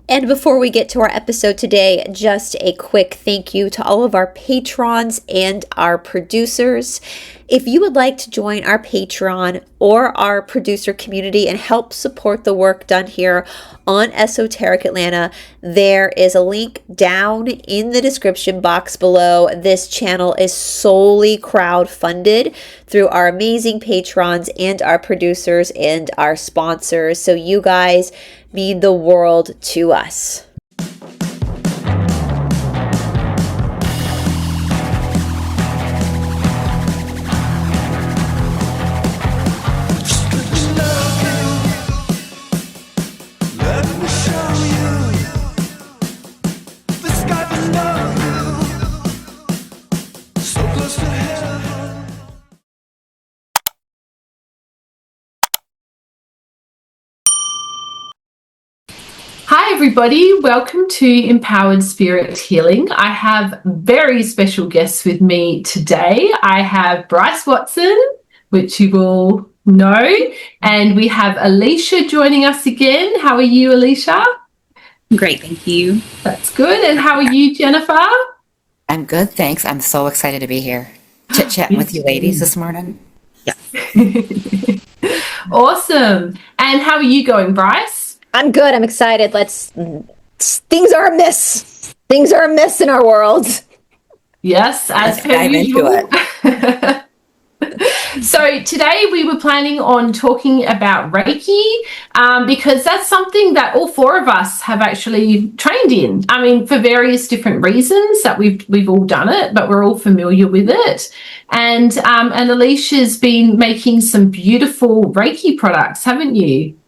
And before we get to our episode today, just a quick thank you to all of our patrons and our producers. If you would like to join our Patreon or our producer community and help support the work done here on Esoteric Atlanta, there is a link down in the description box below. This channel is solely crowd-funded through our amazing patrons and our producers and our sponsors. So you guys mean the world to us. Hi everybody, welcome to Empowered Spirit Healing. I have very special guests with me today. I have Brice Watson, which you will know, and we have Alicia joining us again. How are you, Alicia? Great, thank you. That's good. And how are you, Jennifer? I'm good, thanks. I'm so excited to be here. Chit-chatting with you ladies this morning. Yeah. Awesome. And how are you going, Brice? I'm good. I'm excited. Things are amiss. Things are amiss in our world. Yes, as per usual. So today we were planning on talking about Reiki because that's something that all four of us have actually trained in. I mean, for various different reasons that we've all done it, but we're all familiar with it. And Alicia's been making some beautiful Reiki products, haven't you?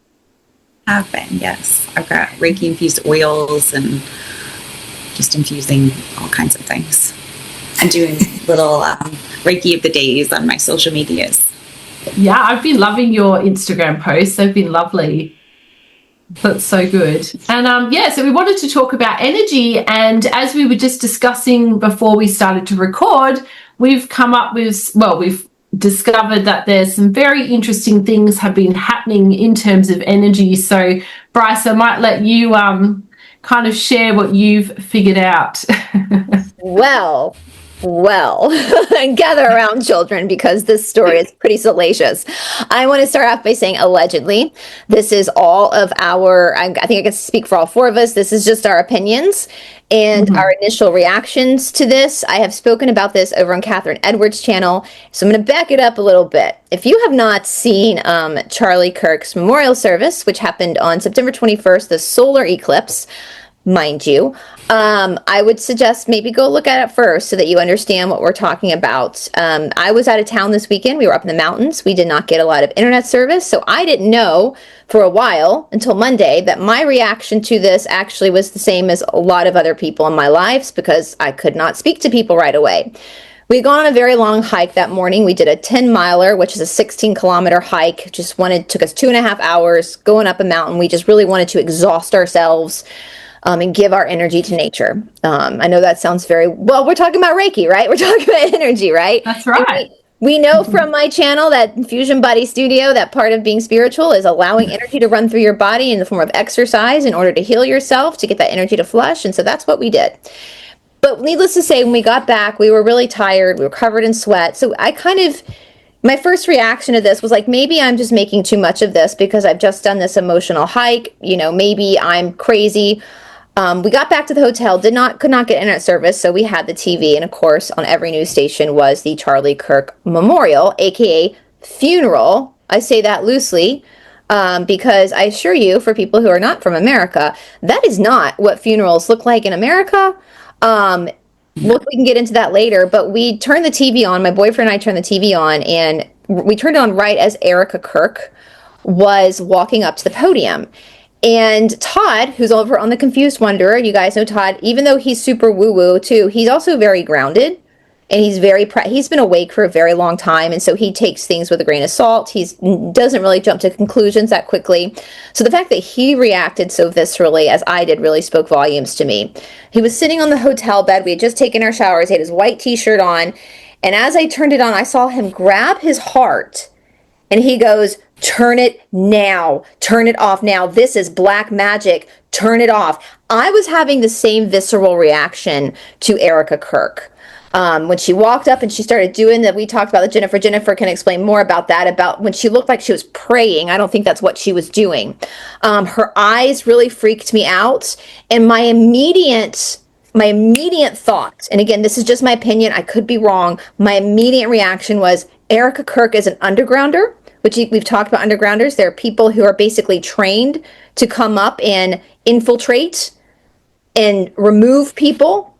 Have been, yes. I've got Reiki infused oils and just infusing all kinds of things. I'm doing little Reiki of the days on my social medias. Yeah, I've been loving your Instagram posts. They've been lovely. That's so good. And so we wanted to talk about energy. And as we were just discussing before we started to record, we've come up with, we've discovered that there's some very interesting things have been happening in terms of energy. So Brice, I might let you kind of share what you've figured out. Well, gather around, children, because this story is pretty salacious. I want to start off by saying allegedly. This is all of our, I think I can speak for all four of us. This is just our opinions and our initial reactions to this. I have spoken about this over on Catherine Edwards' channel, so I'm going to back it up a little bit. If you have not seen Charlie Kirk's memorial service, which happened on September 21st, the solar eclipse, mind you, I would suggest maybe go look at it first so that you understand what we're talking about. I was out of town this weekend. We were up in the mountains. We did not get a lot of internet service, so I didn't know for a while until Monday that my reaction to this actually was the same as a lot of other people in my lives because I could not speak to people right away. We had gone on a very long hike that morning. We did a 10-miler, which is a 16-kilometer hike. Took us 2.5 hours going up a mountain. We just really wanted to exhaust ourselves and give our energy to nature. I know that sounds we're talking about Reiki, right? We're talking about energy, right? That's right. We know from my channel, that Infusion Body Studio, that part of being spiritual is allowing energy to run through your body in the form of exercise in order to heal yourself, to get that energy to flush. And so that's what we did. But needless to say, when we got back, we were really tired. We were covered in sweat. So my first reaction to this was like, maybe I'm just making too much of this because I've just done this emotional hike. Maybe I'm crazy. We got back to the hotel, could not get internet service, so we had the TV, and of course, on every news station was the Charlie Kirk Memorial, aka funeral. I say that loosely, because I assure you, for people who are not from America, that is not what funerals look like in America. We can get into that later, but we turned the TV on, my boyfriend and I turned the TV on, and we turned it on right as Erika Kirk was walking up to the podium. And Todd, who's over on The Confused Wanderer, you guys know Todd, even though he's super woo-woo too, he's also very grounded. And he's been awake for a very long time, and so he takes things with a grain of salt. He doesn't really jump to conclusions that quickly. So the fact that he reacted so viscerally as I did really spoke volumes to me. He was sitting on the hotel bed. We had just taken our showers. He had his white t-shirt on. And as I turned it on, I saw him grab his heart, and he goes, turn it now, turn it off now. This is black magic, turn it off. I was having the same visceral reaction to Erika Kirk. When she walked up and she started doing that, we talked about the Jennifer. Jennifer can explain more about that, about when she looked like she was praying. I don't think that's what she was doing. Her eyes really freaked me out. And my immediate thought, and again, this is just my opinion, I could be wrong. My immediate reaction was Erika Kirk is an undergrounder, which we've talked about undergrounders. They're people who are basically trained to come up and infiltrate and remove people.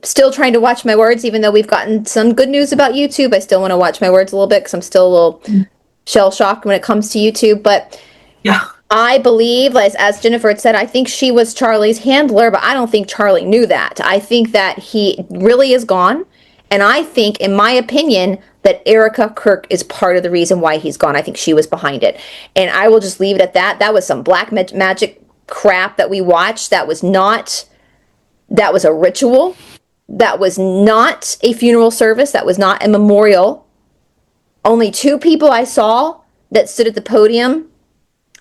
Still trying to watch my words, even though we've gotten some good news about YouTube. I still want to watch my words a little bit because I'm still a little shell shocked when it comes to YouTube. But Yeah. I believe, as Jennifer had said, I think she was Charlie's handler, but I don't think Charlie knew that. I think that he really is gone. And I think, in my opinion, that Erika Kirk is part of the reason why he's gone. I think she was behind it. And I will just leave it at that. That was some black magic crap that we watched. That was a ritual. That was not a funeral service. That was not a memorial. Only 2 people I saw that stood at the podium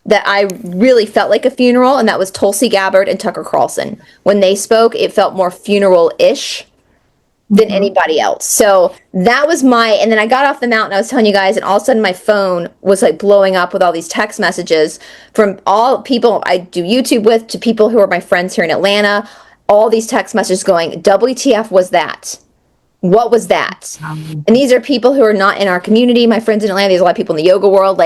that I really felt like a funeral, and that was Tulsi Gabbard and Tucker Carlson. When they spoke, it felt more funeral-ish than anybody else. So that was and then I got off the mountain, I was telling you guys, and all of a sudden my phone was like blowing up with all these text messages from all people I do YouTube with to people who are my friends here in Atlanta. All these text messages going, WTF was that? What was that? And these are people who are not in our community. My friends in Atlanta, there's a lot of people in the yoga world.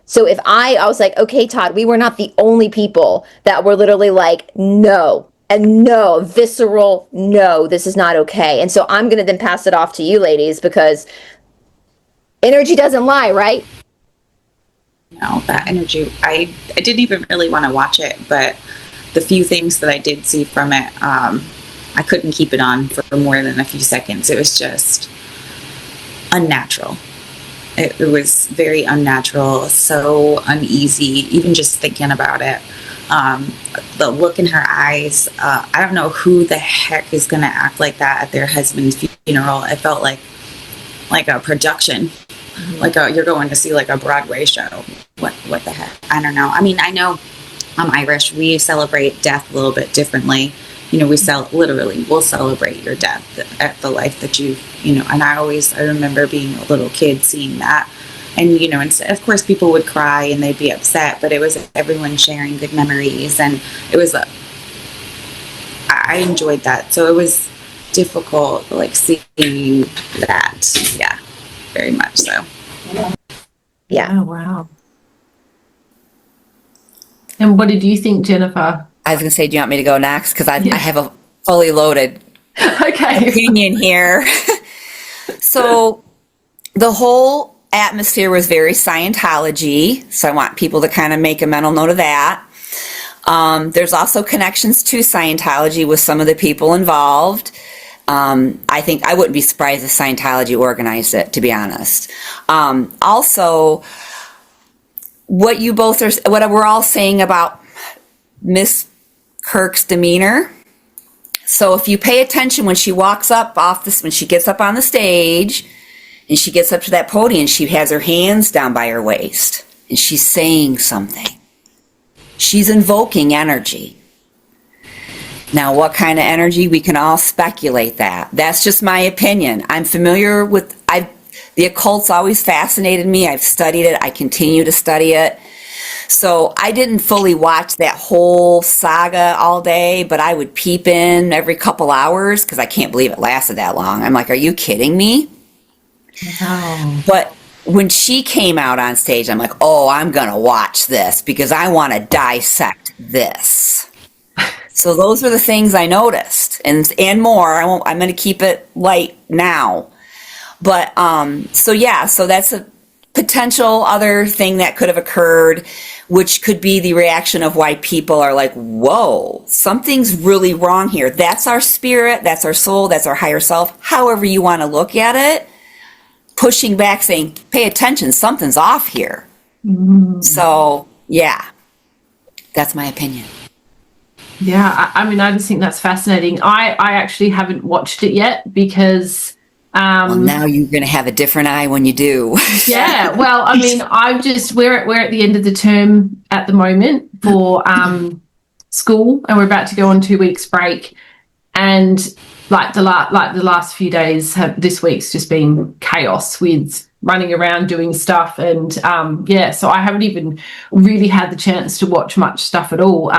So if I was like, okay, Todd, we were not the only people that were literally like, no, and no, visceral, no, this is not okay. And so I'm going to then pass it off to you ladies, because energy doesn't lie, right? No, that energy, I didn't even really want to watch it, but the few things that I did see from it, I couldn't keep it on for more than a few seconds. It was just unnatural. It was very unnatural, so uneasy, even just thinking about it. The look in her eyes, I don't know who the heck is going to act like that at their husband's funeral. It felt like a production, you're going to see like a Broadway show. What the heck? I don't know. I mean, I know I'm Irish. We celebrate death a little bit differently. We'll celebrate your death, at the life that and I remember being a little kid seeing that. And, and of course people would cry and they'd be upset, but it was everyone sharing good memories. And it was, I enjoyed that. So it was difficult, seeing that. Yeah, very much so. Yeah. Oh, wow. And what did you think, Jennifer? I was going to say, do you want me to go next? Because I have a fully loaded opinion here. So the whole atmosphere was very Scientology. So I want people to kind of make a mental note of that. There's also connections to Scientology with some of the people involved. I think I wouldn't be surprised if Scientology organized it, to be honest. Also, what we're all saying about Miss Kirk's demeanor. So if you pay attention when she walks up when she gets up on the stage and she gets up to that podium, she has her hands down by her waist and she's saying something. She's invoking energy. Now, what kind of energy? We can all speculate that. That's just my opinion. I'm familiar with, the occult's always fascinated me. I've studied it. I continue to study it. So I didn't fully watch that whole saga all day, but I would peep in every couple hours because I can't believe it lasted that long. I'm like, are you kidding me? Wow. But when she came out on stage, I'm like, oh, I'm going to watch this because I want to dissect this. So those were the things I noticed and more. I'm going to keep it light now. But so that's a potential other thing that could have occurred, which could be the reaction of why people are like, whoa, something's really wrong here. That's our spirit, that's our soul, that's our higher self, however you want to look at it, pushing back saying, pay attention, something's off here. So yeah, that's my opinion. Yeah, I mean, I just think that's fascinating. I actually haven't watched it yet because Well, now you're going to have a different eye when you do. Yeah. Well, I mean, we're at the end of the term at the moment for school, and we're about to go on 2 weeks break. And like the last few days this week's just been chaos with running around doing stuff, and so I haven't even really had the chance to watch much stuff at all.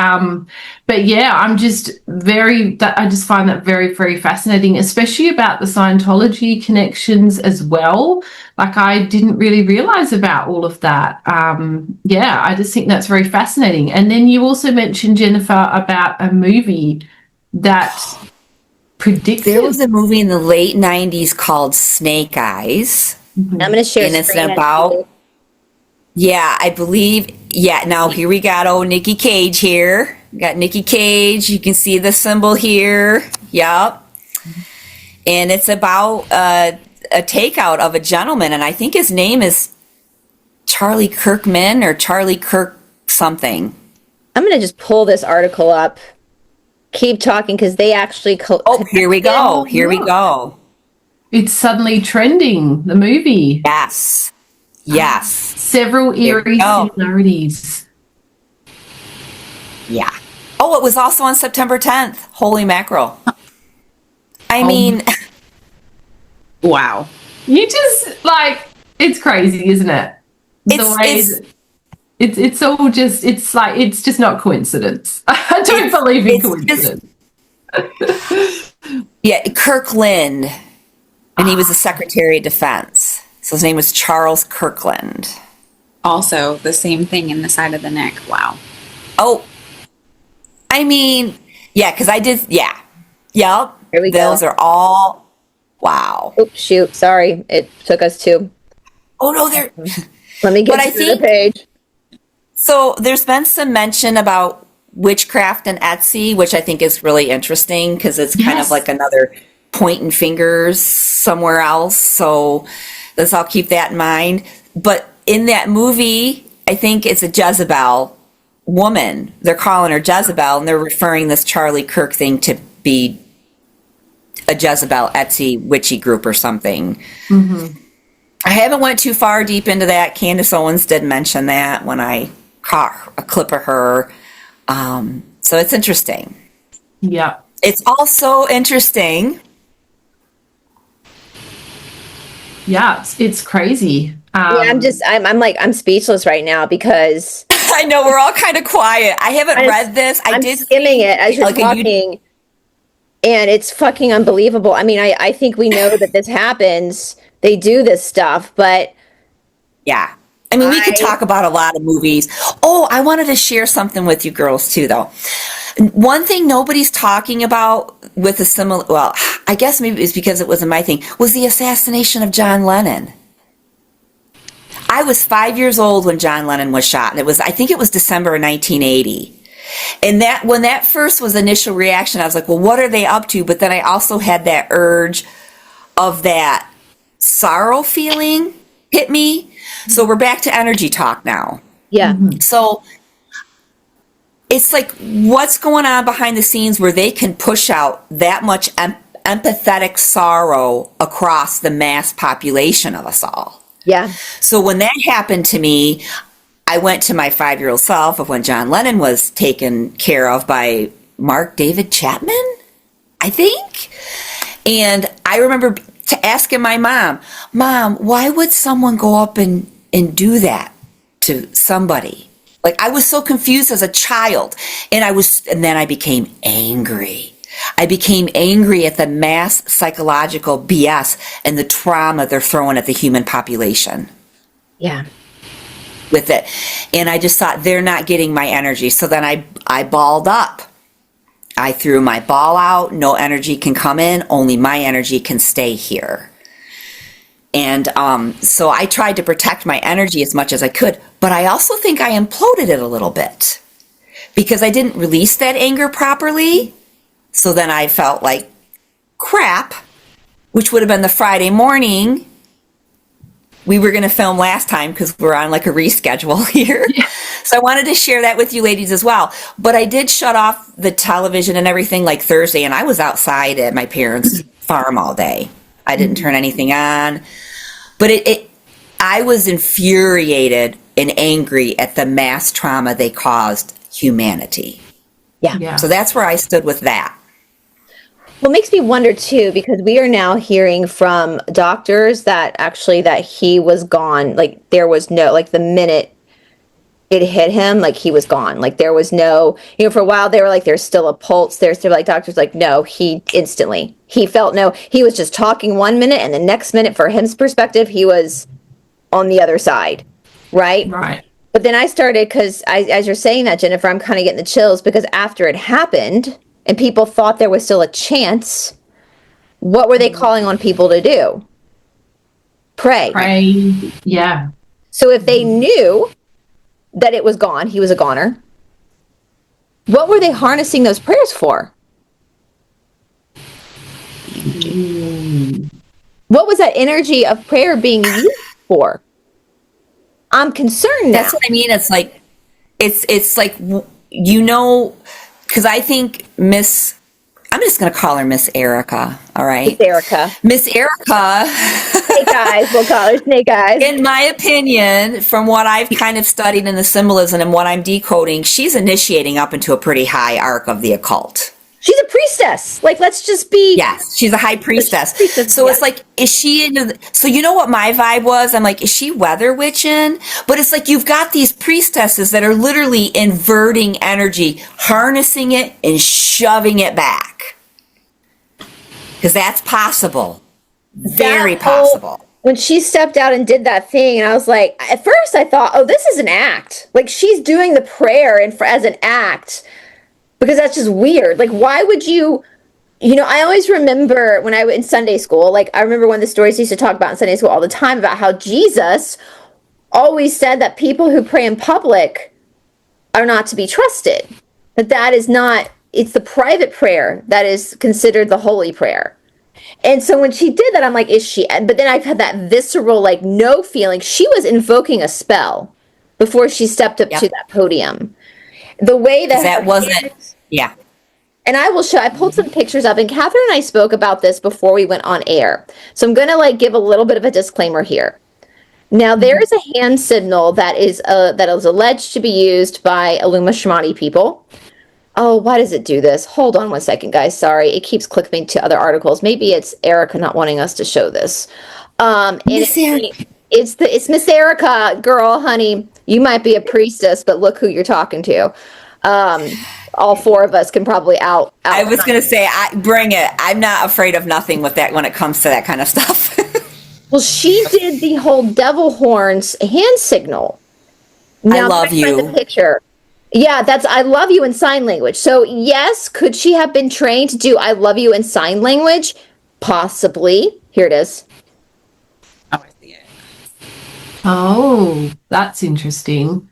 But yeah, I just find that very, very fascinating, especially about the Scientology connections as well. Like, I didn't really realize about all of that. I just think that's very fascinating. And then you also mentioned, Jennifer, about a movie that predicted. There was a movie in the late 90s called Snake Eyes. I'm going to share. And it's about, I believe, now here we got Nikki Cage here. We got Nikki Cage. You can see the symbol here. Yep. And it's about a takeout of a gentleman, and I think his name is Charlie Kirkman or Charlie Kirk something. I'm going to just pull this article up. Keep talking, because they actually... Here we go. Here we go. It's suddenly trending, the movie. Yes. Several eerie similarities. Yeah. Oh, it was also on September 10th. Holy mackerel. I mean... Wow. You just, it's crazy, isn't it? It's all just, it's just not coincidence. I don't believe in coincidence. Kirkland. And he was the Secretary of Defense. So his name was Charles Kirkland. Also, the same thing in the side of the neck. Wow. Oh, I mean, because I did, Yep. Here we go. Those are all, wow. Oops, shoot. Sorry. It took us to... Oh, no, they're... Let me get to the page. So there's been some mention about witchcraft and Etsy, which I think is really interesting, because it's kind of like another pointing fingers somewhere else. So I'll keep that in mind. But in that movie, I think it's a Jezebel woman. They're calling her Jezebel, and they're referring this Charlie Kirk thing to be a Jezebel Etsy witchy group or something. Mm-hmm. I haven't went too far deep into that. Candace Owens did mention that when I caught a clip of her. So it's interesting. Yeah. It's also interesting. Yeah, it's crazy. I'm speechless right now, because I know we're all kind of quiet. I haven't read this. I'm skimming it as you're talking, and it's fucking unbelievable. I mean, I think we know that this happens. They do this stuff, but yeah. I mean, we could talk about a lot of movies. Oh, I wanted to share something with you girls too, though. One thing nobody's talking about with a similar, well, I guess maybe it's because it wasn't my thing, was the assassination of John Lennon. I was 5 years old when John Lennon was shot, and I think it was December of 1980. And when that first was initial reaction, I was like, well, what are they up to? But then I also had that urge of that sorrow feeling hit me. So we're back to energy talk now. Yeah. Mm-hmm. So it's like, what's going on behind the scenes where they can push out that much empathetic sorrow across the mass population of us all? Yeah. So when that happened to me, I went to my 5-year-old self of when John Lennon was taken care of by Mark David Chapman, I think. And I remember asking my mom, why would someone go up and do that to somebody? Like, I was so confused as a child, and then I became angry. I became angry at the mass psychological BS and the trauma they're throwing at the human population. Yeah. With it. And I just thought, they're not getting my energy. So then I balled up. I threw my ball out. No energy can come in. Only my energy can stay here. And so I tried to protect my energy as much as I could. But I also think I imploded it a little bit, because I didn't release that anger properly. So then I felt like crap, which would have been the Friday morning we were going to film last time, because we're on like a reschedule here. Yeah. So I wanted to share that with you ladies as well. But I did shut off the television and everything like Thursday, and I was outside at my parents' farm all day. I didn't turn anything on. But I was infuriated and angry at the mass trauma they caused humanity. Yeah. So that's where I stood with that. Well, it makes me wonder too, because we are now hearing from doctors that actually that he was gone. Like there was no, like the minute it hit him, like he was gone. Like there was no, for a while they were like, there's still a pulse. There's still like doctors like, no, he instantly, he felt no, he was just talking 1 minute and the next minute for his perspective, he was on the other side. Right. Right. But then I started, because as you're saying that, Jennifer, I'm kind of getting the chills, because after it happened and people thought there was still a chance, what were they calling on people to do? Pray. Yeah. So if they knew that it was gone, he was a goner, what were they harnessing those prayers for? What was that energy of prayer being used for? I'm concerned now. That's what I mean. It's like, it's like, because I think I'm just going to call her Miss Erika. All right. Miss Erika. Miss Erika. Snake Eyes. We'll call her Snake Eyes. In my opinion, from what I've kind of studied in the symbolism and what I'm decoding, she's initiating up into a pretty high arc of the occult. She's a priestess. Like, let's just be. Yes, she's a high priestess. So yeah. It's like, is she into so you know what my vibe was? I'm like, is she weather witching? But it's like, you've got these priestesses that are literally inverting energy, harnessing it and shoving it back. Because that's possible. Very possible. When she stepped out and did that thing, and I was like, at first I thought, oh, this is an act. Like, she's doing the prayer as an act. Because that's just weird. Like, why would you, I always remember when I was in Sunday school, like, I remember one of the stories he used to talk about in Sunday school all the time about how Jesus always said that people who pray in public are not to be trusted. That is not, it's the private prayer that is considered the holy prayer. And so when she did that, I'm like, is she, but then I've had that visceral, like, no feeling. She was invoking a spell before she stepped up to that podium. The way that wasn't, yeah. And I pulled some pictures up, and Catherine and I spoke about this before we went on air. So I'm going to give a little bit of a disclaimer here. Now, there is a hand signal that is alleged to be used by Illuma Shamani people. Oh, why does it do this? Hold on 1 second, guys. Sorry. It keeps clicking me to other articles. Maybe it's Erika not wanting us to show this. It's Miss Erika, girl, honey. You might be a priestess, but look who you're talking to. All four of us can probably out. I was going to say, bring it. I'm not afraid of nothing with that when it comes to that kind of stuff. Well, she did the whole devil horns hand signal. Now, I love you. The picture. Yeah, that's I love you in sign language. So yes, could she have been trained to do I love you in sign language? Possibly. Here it is. Oh, I see it. Oh, that's interesting.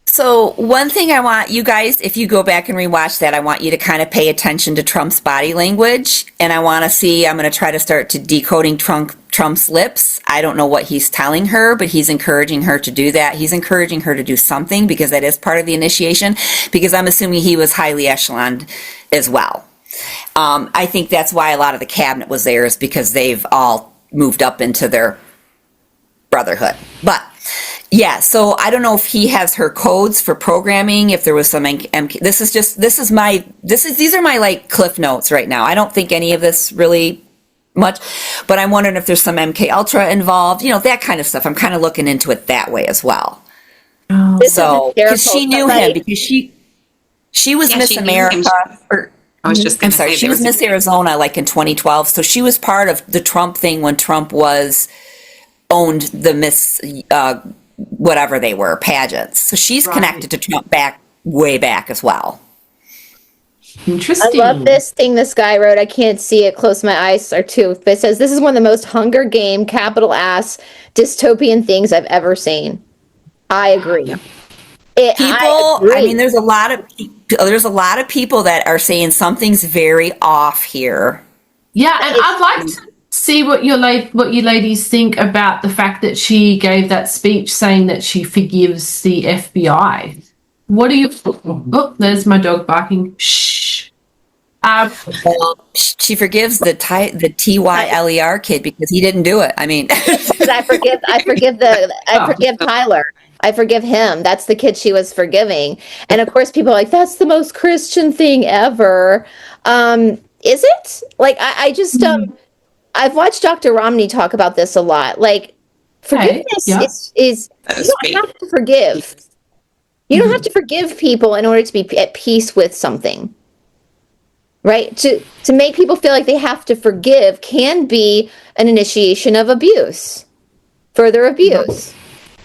So one thing I want you guys, if you go back and rewatch that, I want you to kind of pay attention to Trump's body language. And I want to see, I'm going to try to start to decoding Trump's lips. I don't know what he's telling her, but he's encouraging her to do that. He's encouraging her to do something because that is part of the initiation, because I'm assuming he was highly echeloned as well. I think that's why a lot of the cabinet was there, is because they've all moved up into their brotherhood. But yeah, so I don't know if he has her codes for programming, if there was some MK. These are my like cliff notes right now. I don't think any of this really much, but I'm wondering if there's some MK Ultra involved, that kind of stuff. I'm kind of looking into it that way as well. Oh. So, because she knew him, because she was Miss America. I was just going to say, she was Miss Arizona like in 2012. So she was part of the Trump thing when Trump owned the Miss whatever they were, pageants. So she's connected to Trump way back as well. Interesting. I love this thing this guy wrote. I can't see it close. My eyes are too. It says, this is one of the most Hunger Game, capital ass, dystopian things I've ever seen. I agree. I mean, there's a lot of people that are saying something's very off here. Yeah, and I'd like to see what you ladies think about the fact that she gave that speech saying that she forgives the FBI. What do you... Oh, there's my dog barking. Shh. Well, she forgives the Tyler kid because he didn't do it. I mean, I forgive Tyler. I forgive him. That's the kid she was forgiving. And of course, people are like, that's the most Christian thing ever. Is it? Like, I just, I've watched Dr. Romney talk about this a lot. Like, forgiveness is you don't have to forgive. You don't have to forgive people in order to be at peace with something. Right? To make people feel like they have to forgive can be an initiation of abuse, further abuse.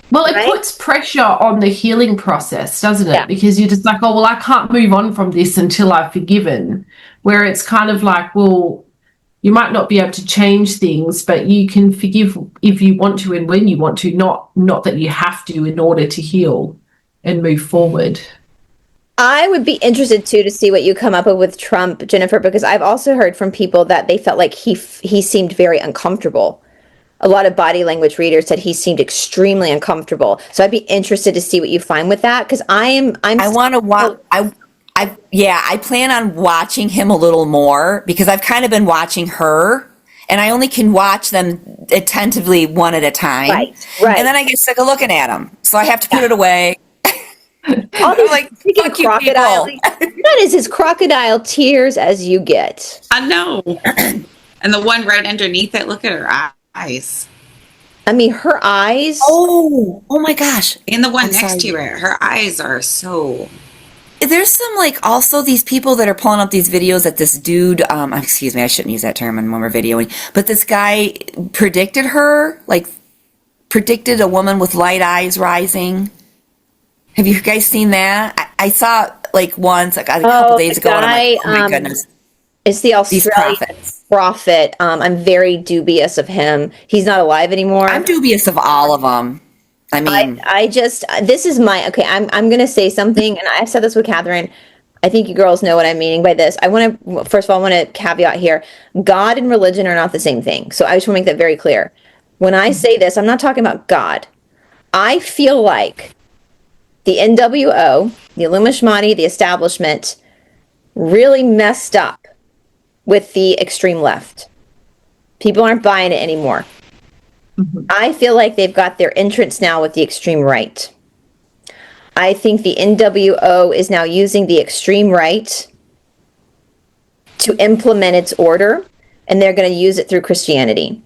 Well, it puts pressure on the healing process, doesn't it? Yeah. Because you're just like, oh, well, I can't move on from this until I've forgiven. Where it's kind of like, well, you might not be able to change things, but you can forgive if you want to and when you want to, not that you have to in order to heal and move forward. I would be interested, too, to see what you come up with Trump, Jennifer, because I've also heard from people that they felt like he seemed very uncomfortable. A lot of body language readers said he seemed extremely uncomfortable. So I'd be interested to see what you find with that, because I want to watch. I plan on watching him a little more because I've kind of been watching her, and I only can watch them attentively one at a time. Right. And then I get sick of looking at him, so I have to put it away. All these, like, fuck you, crocodile. That is as crocodile tears as you get. I know. And the one right underneath it, look at her eyes. I mean, her eyes. Oh my gosh. And the one next to her, her eyes are so. There's some, like, also these people that are pulling up these videos that this dude, excuse me, I shouldn't use that term when we're videoing, but this guy predicted a woman with light eyes rising. Have you guys seen that? I saw like once, like a couple days ago, and I'm like, oh my goodness. It's the Australian prophet. I'm very dubious of him. He's not alive anymore. I'm dubious of all of them. I mean, this is my, okay, I'm going to say something, and I've said this with Catherine. I think you girls know what I'm meaning by this. First of all, I want to caveat here. God and religion are not the same thing. So I just want to make that very clear. When I say this, I'm not talking about God. I feel like the NWO, the Illuminati, the establishment, really messed up with the extreme left. People aren't buying it anymore. Mm-hmm. I feel like they've got their entrance now with the extreme right. I think the NWO is now using the extreme right to implement its order, and they're going to use it through Christianity.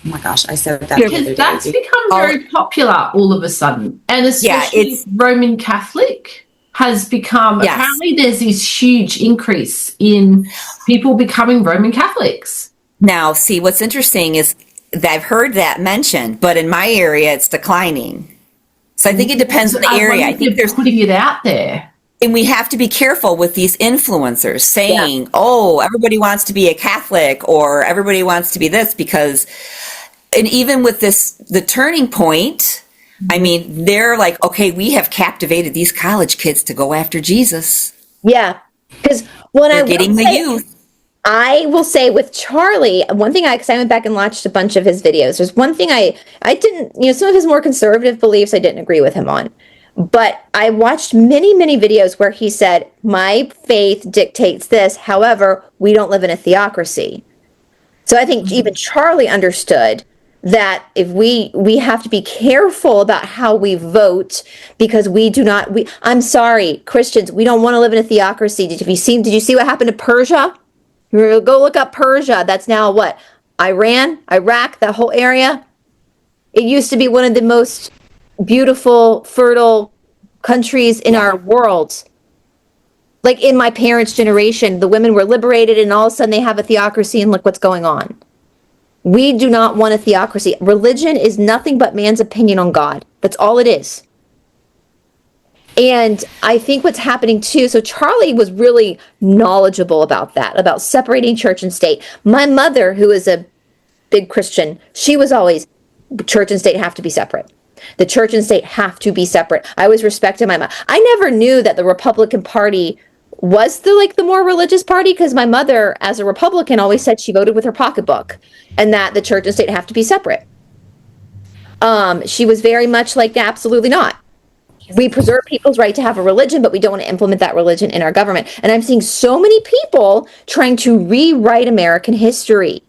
Oh my gosh, I said that. Because that's become very popular all of a sudden. And especially Roman Catholic has become, apparently there's this huge increase in people becoming Roman Catholics. Now, see, what's interesting is that I've heard that mentioned, but in my area it's declining. So I think it depends on the area. I think they're putting it out there. And we have to be careful with these influencers saying, oh, everybody wants to be a Catholic or everybody wants to be this because, and even with this, the turning point, I mean, they're like, okay, we have captivated these college kids to go after Jesus. Yeah. Because they're getting the youth. I will say with Charlie, one thing because I went back and watched a bunch of his videos. There's one thing I didn't, some of his more conservative beliefs I didn't agree with him on. But I watched many, many videos where he said, my faith dictates this. However, we don't live in a theocracy. So I think even Charlie understood that if we have to be careful about how we vote because I'm sorry, Christians, we don't want to live in a theocracy. Did you see what happened to Persia? Go look up Persia. That's now what? Iran, Iraq, that whole area. It used to be one of the most beautiful, fertile countries in our world. Like in my parents' generation, the women were liberated and all of a sudden they have a theocracy and look what's going on. We do not want a theocracy. Religion is nothing but man's opinion on God. That's all it is. And I think what's happening too, so Charlie was really knowledgeable about that, about separating church and state. My mother, who is a big Christian, she was always, church and state have to be separate. The church and state have to be separate. I always respected my mom. I never knew that the Republican Party was the more religious party because my mother, as a Republican, always said she voted with her pocketbook and that the church and state have to be separate. She was very much like, absolutely not. We preserve people's right to have a religion, but we don't want to implement that religion in our government. And I'm seeing so many people trying to rewrite American history.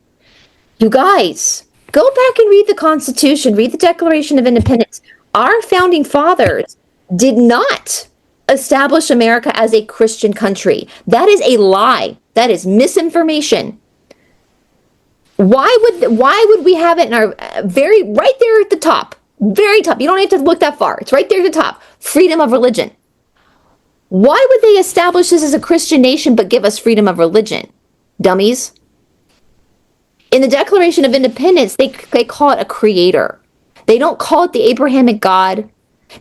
You guys, go back and read the Constitution, read the Declaration of Independence. Our founding fathers did not establish America as a Christian country. That is a lie. That is misinformation. Why would we have it in our right there at the top? Very top. You don't have to look that far. It's right there at the top. Freedom of religion. Why would they establish this as a Christian nation but give us freedom of religion? Dummies. In the Declaration of Independence, they call it a creator. They don't call it the Abrahamic God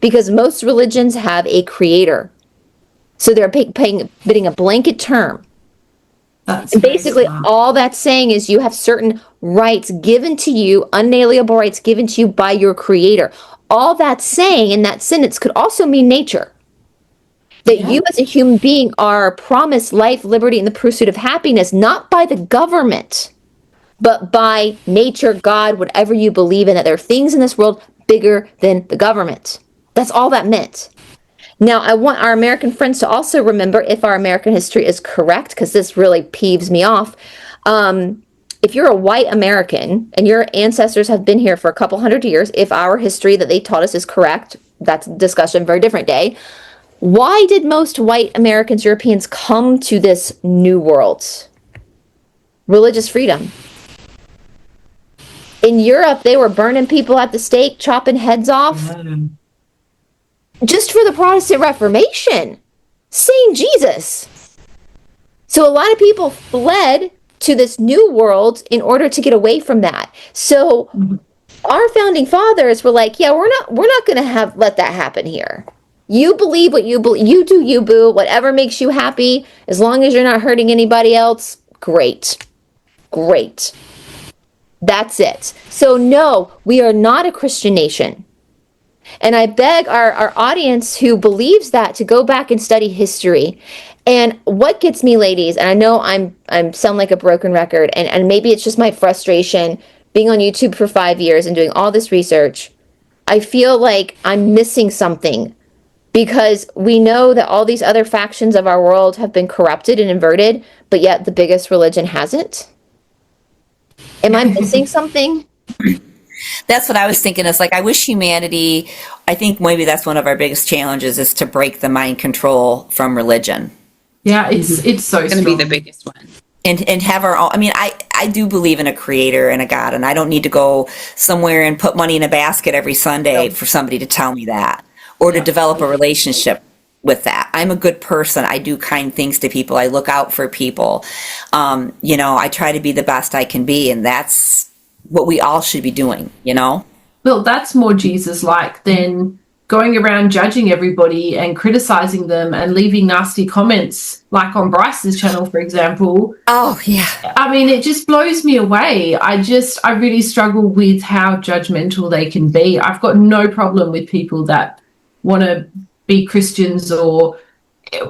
because most religions have a creator. So they're bidding a blanket term. And basically, all that's saying is you have certain rights given to you, unalienable rights given to you by your creator. All that's saying in that sentence could also mean nature. That you as a human being are promised life, liberty, and the pursuit of happiness, not by the government, but by nature, God, whatever you believe in, that there are things in this world bigger than the government. That's all that meant. Now, I want our American friends to also remember, if our American history is correct, because this really peeves me off, if you're a white American and your ancestors have been here for a couple hundred years, if our history that they taught us is correct, that's a discussion for a different day. Why did most white Americans, Europeans come to this new world? Religious freedom. In Europe, they were burning people at the stake, chopping heads off. Mm. Just for the Protestant Reformation. Same Jesus. So a lot of people fled to this new world in order to get away from that. So our founding fathers were like, yeah, we're not going to let that happen here. You believe what you believe. You do you, boo. Whatever makes you happy, as long as you're not hurting anybody else, great. Great. That's it. So no, we are not a Christian nation. And I beg our audience who believes that to go back and study history. And what gets me, ladies, and I know I'm sound like a broken record, and maybe it's just my frustration being on YouTube for 5 years and doing all this research. I feel like I'm missing something because we know that all these other factions of our world have been corrupted and inverted, but yet the biggest religion hasn't. Am I missing something? That's what I was thinking. It's like, I wish humanity, I think maybe that's one of our biggest challenges, is to break the mind control from religion. Yeah, it's so going to be the biggest one. And have our own. I mean, I do believe in a creator and a God, and I don't need to go somewhere and put money in a basket every Sunday for somebody to tell me that, or to develop a relationship with that. I'm a good person. I do kind things to people. I look out for people. I try to be the best I can be, and that's what we all should be doing, Well, that's more Jesus-like than going around judging everybody and criticizing them and leaving nasty comments, like on Brice's channel, for example. Oh, yeah. I mean, it just blows me away. I really struggle with how judgmental they can be. I've got no problem with people that want to be Christians or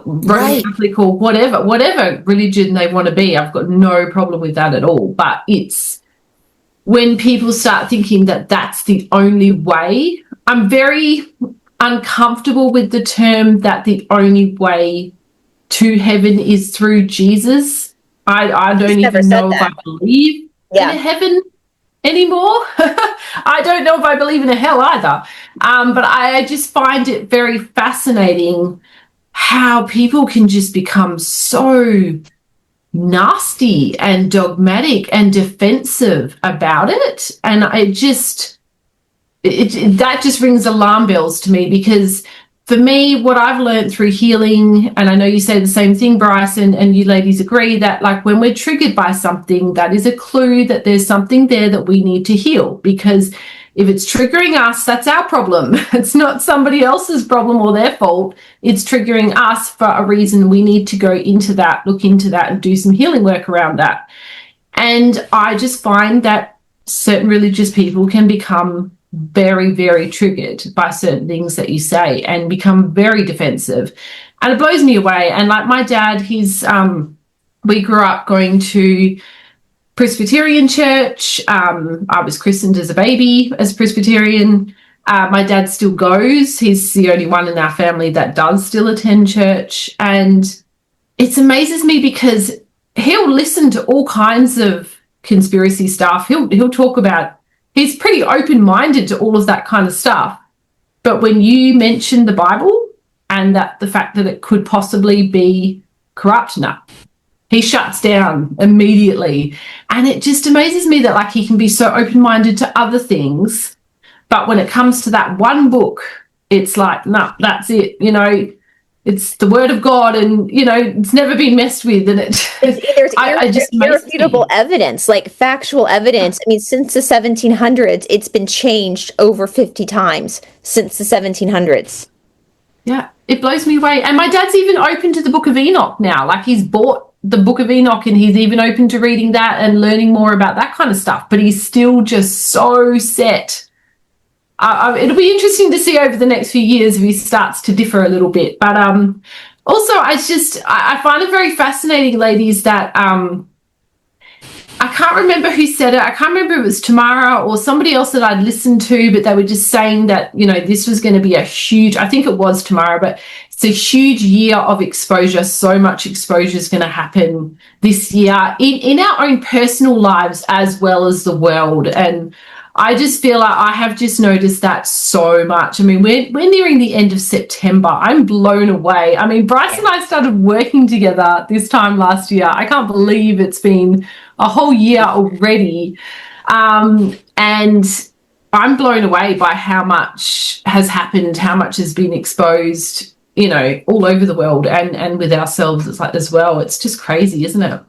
Roman Catholic or whatever religion they want to be. I've got no problem with that at all. But it's when people start thinking that that's the only way, I'm very uncomfortable with the term that the only way to heaven is through Jesus. I don't even know if I believe in a heaven anymore. I don't know if I believe in a hell either. But I just find it very fascinating how people can just become so nasty and dogmatic and defensive about it, and that just rings alarm bells to me, because for me, what I've learned through healing, and I know you say the same thing, Brice, and you ladies agree, that like when we're triggered by something, that is a clue that there's something there that we need to heal, because if it's triggering us, that's our problem. It's not somebody else's problem or their fault. It's triggering us for a reason. We need to go into that, look into that, and do some healing work around that. And I just find that certain religious people can become very, very triggered by certain things that you say and become very defensive. And it blows me away. And like my dad, we grew up going to Presbyterian church. I was christened as a baby as Presbyterian. My dad still goes. He's the only one in our family that does still attend church. And it amazes me because he'll listen to all kinds of conspiracy stuff. He'll talk about, he's pretty open-minded to all of that kind of stuff. But when you mention the Bible and that the fact that it could possibly be corrupt, no, he shuts down immediately. And it just amazes me that like he can be so open-minded to other things, but when it comes to that one book, it's like, no, that's it. You know, it's the word of God, and you know, it's never been messed with. And there's irrefutable evidence, like factual evidence. I mean, since the 1700s, it's been changed over 50 times since the 1700s. Yeah, it blows me away. And my dad's even open to the Book of Enoch now. Like he's bought the Book of Enoch and he's even open to reading that and learning more about that kind of stuff. But he's still just so set. It'll be interesting to see over the next few years if he starts to differ a little bit. But also, I find it very fascinating, ladies, that I can't remember who said it. I can't remember if it was Tamara or somebody else that I'd listened to, but they were just saying that, you know, this was going to be a huge, I think it was Tamara, but it's a huge year of exposure. So much exposure is going to happen this year in our own personal lives as well as the world. And I just feel like I have just noticed that so much. I mean, we're nearing the end of September. I'm blown away. I mean, Brice and I started working together this time last year. I can't believe it's been a whole year already. And I'm blown away by how much has happened, how much has been exposed, you know, all over the world and with ourselves it's like as well. It's just crazy, isn't it?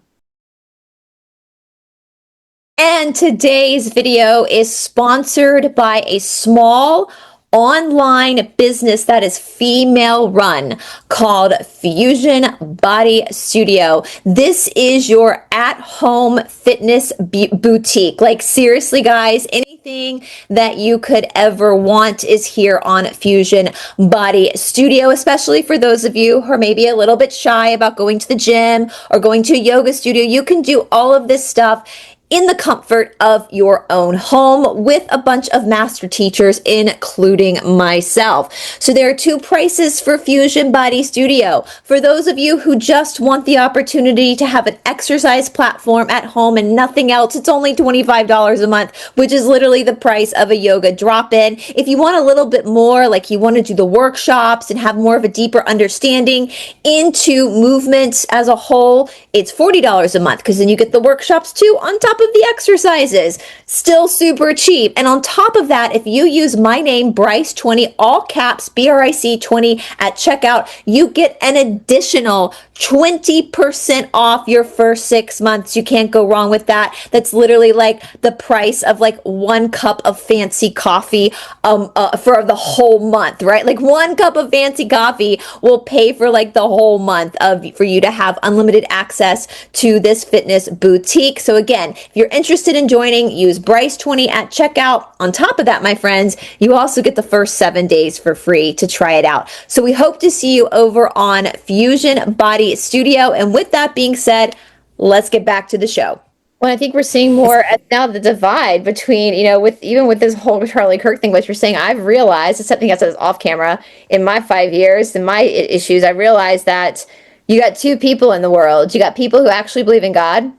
And today's video is sponsored by a small online business that is female run called Fusion Body Studio. This is your at-home fitness boutique. Like seriously, guys, anything that you could ever want is here on Fusion Body Studio, especially for those of you who are maybe a little bit shy about going to the gym or going to a yoga studio. You can do all of this stuff in the comfort of your own home with a bunch of master teachers, including myself. So there are two prices for Fusion Body Studio. For those of you who just want the opportunity to have an exercise platform at home and nothing else, it's only $25 a month, which is literally the price of a yoga drop-in. If you want a little bit more, like you want to do the workshops and have more of a deeper understanding into movements as a whole, it's $40 a month because then you get the workshops too on top of the exercises. Still super cheap. And on top of that, if you use my name, Brice20, all caps, BRIC20 at checkout, you get an additional 20% off your first 6 months. You can't go wrong with that. That's literally like the price of like 1 cup of fancy coffee for the whole month, right? Like 1 cup of fancy coffee will pay for like the whole month for you to have unlimited access to this fitness boutique. So again, if you're interested in joining, use Brice20 at checkout. On top of that, my friends, you also get the first 7 days for free to try it out. So we hope to see you over on Fusion Body Studio. And with that being said, let's get back to the show. Well, I think we're seeing more now the divide between, you know, with this whole Charlie Kirk thing, what you're saying, I've realized, it's something I said off camera, in my 5 years, in my issues, I realized that you got two people in the world. You got people who actually believe in God,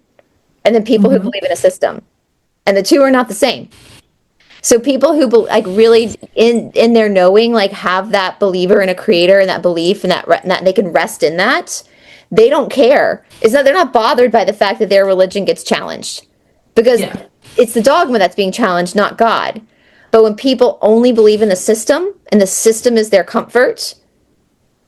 and then people who believe in a system. And the two are not the same. So people who like really in their knowing, like have that believer in a creator and that belief and that they can rest in that, they don't care. They're not bothered by the fact that their religion gets challenged, because it's the dogma that's being challenged, not God. But when people only believe in the system and the system is their comfort,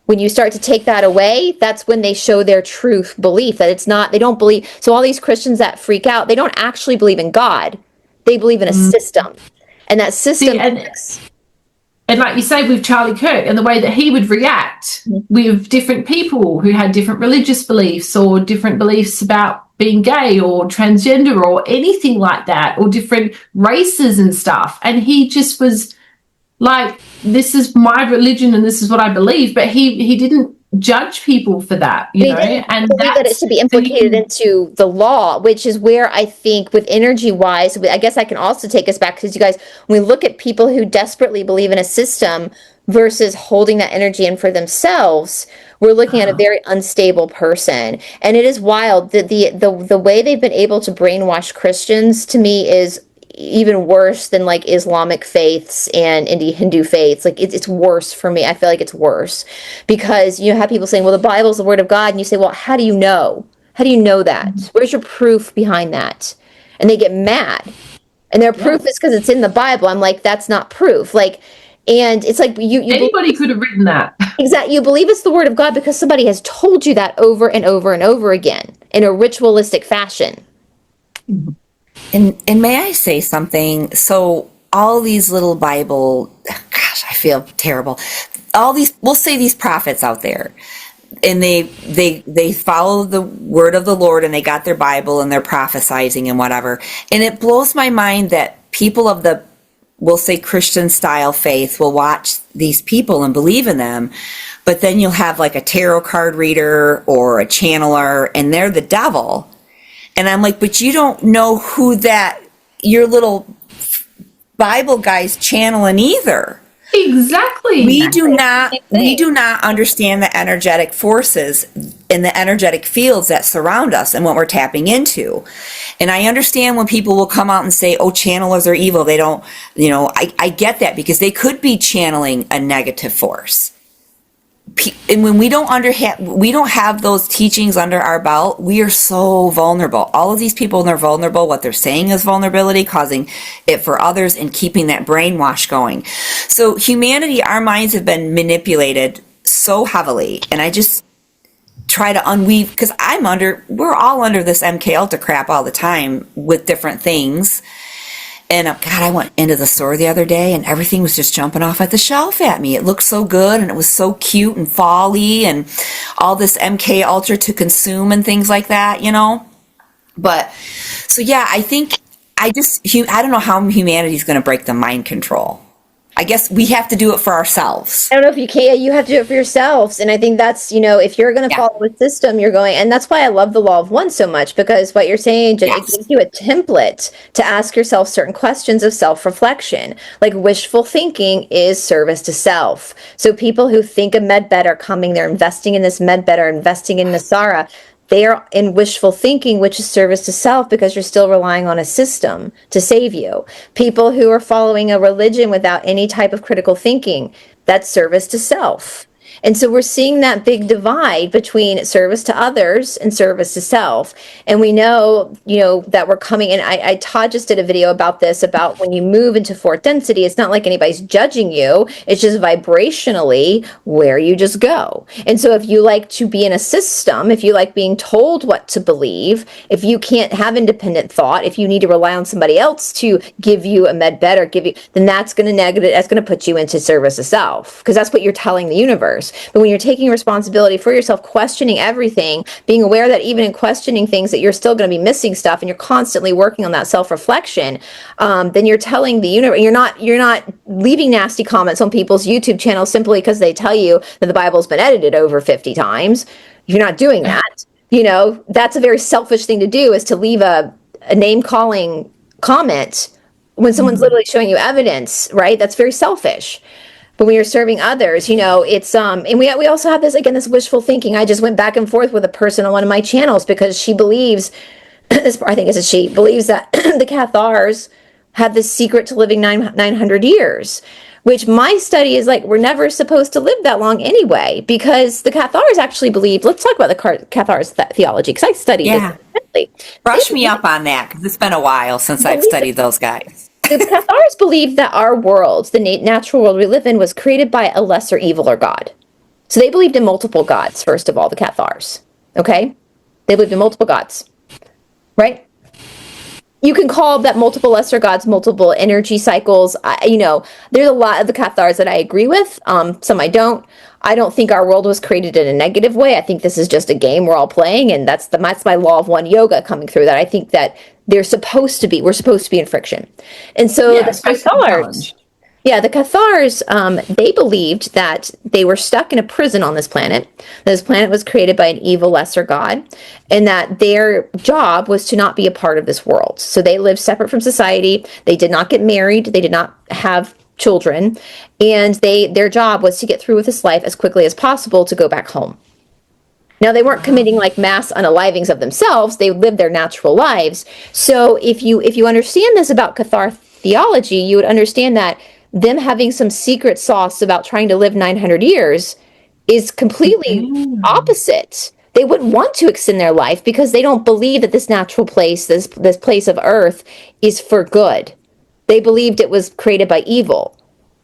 when you start to take that away, that's when they show their true belief, that it's not, they don't believe. So all these Christians that freak out, they don't actually believe in God. They believe in a system. And that system... And like you say with Charlie Kirk and the way that he would react with different people who had different religious beliefs or different beliefs about being gay or transgender or anything like that, or different races and stuff. And he just was like, this is my religion and this is what I believe. But he didn't judge people for that, they didn't and believe that it should be implicated into the law, which is where I think with energy wise, I guess I can also take us back, because you guys, when we look at people who desperately believe in a system versus holding that energy in for themselves, we're looking at a very unstable person. And it is wild that the way they've been able to brainwash Christians, to me, is even worse than like Islamic faiths and Hindu faiths. Like it's worse for me. I feel like it's worse because you have people saying, well, the Bible's the word of God. And you say, well, how do you know? How do you know that? Where's your proof behind that? And they get mad. And their proof is because it's in the Bible. I'm like, that's not proof. Like, and it's like you anybody could have written that. Exactly. You believe it's the word of God because somebody has told you that over and over and over again in a ritualistic fashion. Mm-hmm. And may I say something? So all these little Bible, gosh, I feel terrible. All these, we'll say these prophets out there, and they follow the word of the Lord, and they got their Bible and they're prophesizing and whatever. And it blows my mind that people of the, we'll say Christian style faith, will watch these people and believe in them. But then you'll have like a tarot card reader or a channeler, and they're the devil. And I'm like, but you don't know who that, your little Bible guy's channeling either. Exactly. We do not understand the energetic forces and the energetic fields that surround us and what we're tapping into. And I understand when people will come out and say, oh, channelers are evil. They don't, I get that, because they could be channeling a negative force. And when we don't have those teachings under our belt, we are so vulnerable. All of these people, they're vulnerable. What they're saying is vulnerability, causing it for others and keeping that brainwash going. So humanity, our minds have been manipulated so heavily. And I just try to unweave, because we're all under this MK Ultra crap all the time with different things. And God, I went into the store the other day and everything was just jumping off at the shelf at me. It looked so good and it was so cute and fall-y and all this MK Ultra to consume and things like that, But, so yeah, I think I don't know how humanity's going to break the mind control. I guess we have to do it for ourselves. I don't know if you can. You have to do it for yourselves. And I think that's, if you're going to follow a system, you're going, and that's why I love the law of one so much, because what you're saying, it gives you a template to ask yourself certain questions of self-reflection. Like wishful thinking is service to self. So people who think a med bed are coming, they're investing in this med bed or investing in Nasara, they are in wishful thinking, which is service to self, because you're still relying on a system to save you. People who are following a religion without any type of critical thinking, that's service to self. And so we're seeing that big divide between service to others and service to self. And we know, that we're coming, and Todd just did a video about this, about when you move into fourth density, it's not like anybody's judging you. It's just vibrationally where you just go. And so if you like to be in a system, if you like being told what to believe, if you can't have independent thought, if you need to rely on somebody else to give you a med bed or then that's going to put you into service to self, because that's what you're telling the universe. But when you're taking responsibility for yourself, questioning everything, being aware that even in questioning things that you're still going to be missing stuff, and you're constantly working on that self-reflection, then you're telling the universe, you're not leaving nasty comments on people's YouTube channels simply because they tell you that the Bible's been edited over 50 times. You're not doing that. That's a very selfish thing to do, is to leave a name-calling comment when someone's literally showing you evidence, right? That's very selfish. But when you're serving others, it's, and we also have this, again, this wishful thinking. I just went back and forth with a person on one of my channels because she believes, I think it's a she, believes that the Cathars have this secret to living 900 years, which my study is like, we're never supposed to live that long anyway, because the Cathars actually believe, let's talk about the Cathars theology, because I studied it. Brush me up on that, because it's been a while since I've studied those guys. The Cathars believe that our world, the natural world we live in, was created by a lesser evil or God. So they believed in multiple gods, first of all, the Cathars. Okay? They believed in multiple gods. Right? You can call that multiple lesser gods, multiple energy cycles. There's a lot of the Cathars that I agree with. Some I don't. I don't think our world was created in a negative way. I think this is just a game we're all playing, and that's my law of one yoga coming through, that I think that we're supposed to be in friction. And so the Cathars, Yeah, the Cathars, they believed that they were stuck in a prison on this planet. This planet was created by an evil lesser god, and that their job was to not be a part of this world. So they lived separate from society. They did not get married. They did not have children, and their job was to get through with this life as quickly as possible to go back home. Now, they weren't committing like mass unalivings of themselves. They lived their natural lives. So if you understand this about Cathar theology, you would understand that them having some secret sauce about trying to live 900 years is completely opposite. They wouldn't want to extend their life because they don't believe that this natural place, this place of earth, is for good. They believed it was created by evil.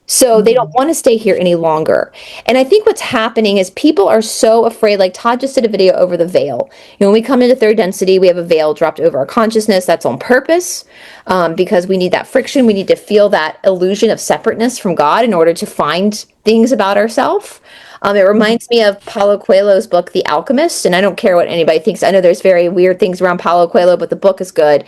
So they don't want to stay here any longer. And I think what's happening is people are so afraid, like Todd just did a video over the veil. When we come into third density, we have a veil dropped over our consciousness. That's on purpose, because we need that friction. We need to feel that illusion of separateness from God in order to find things about ourselves. It reminds me of Paulo Coelho's book, The Alchemist, and I don't care what anybody thinks. I know there's very weird things around Paulo Coelho, but the book is good.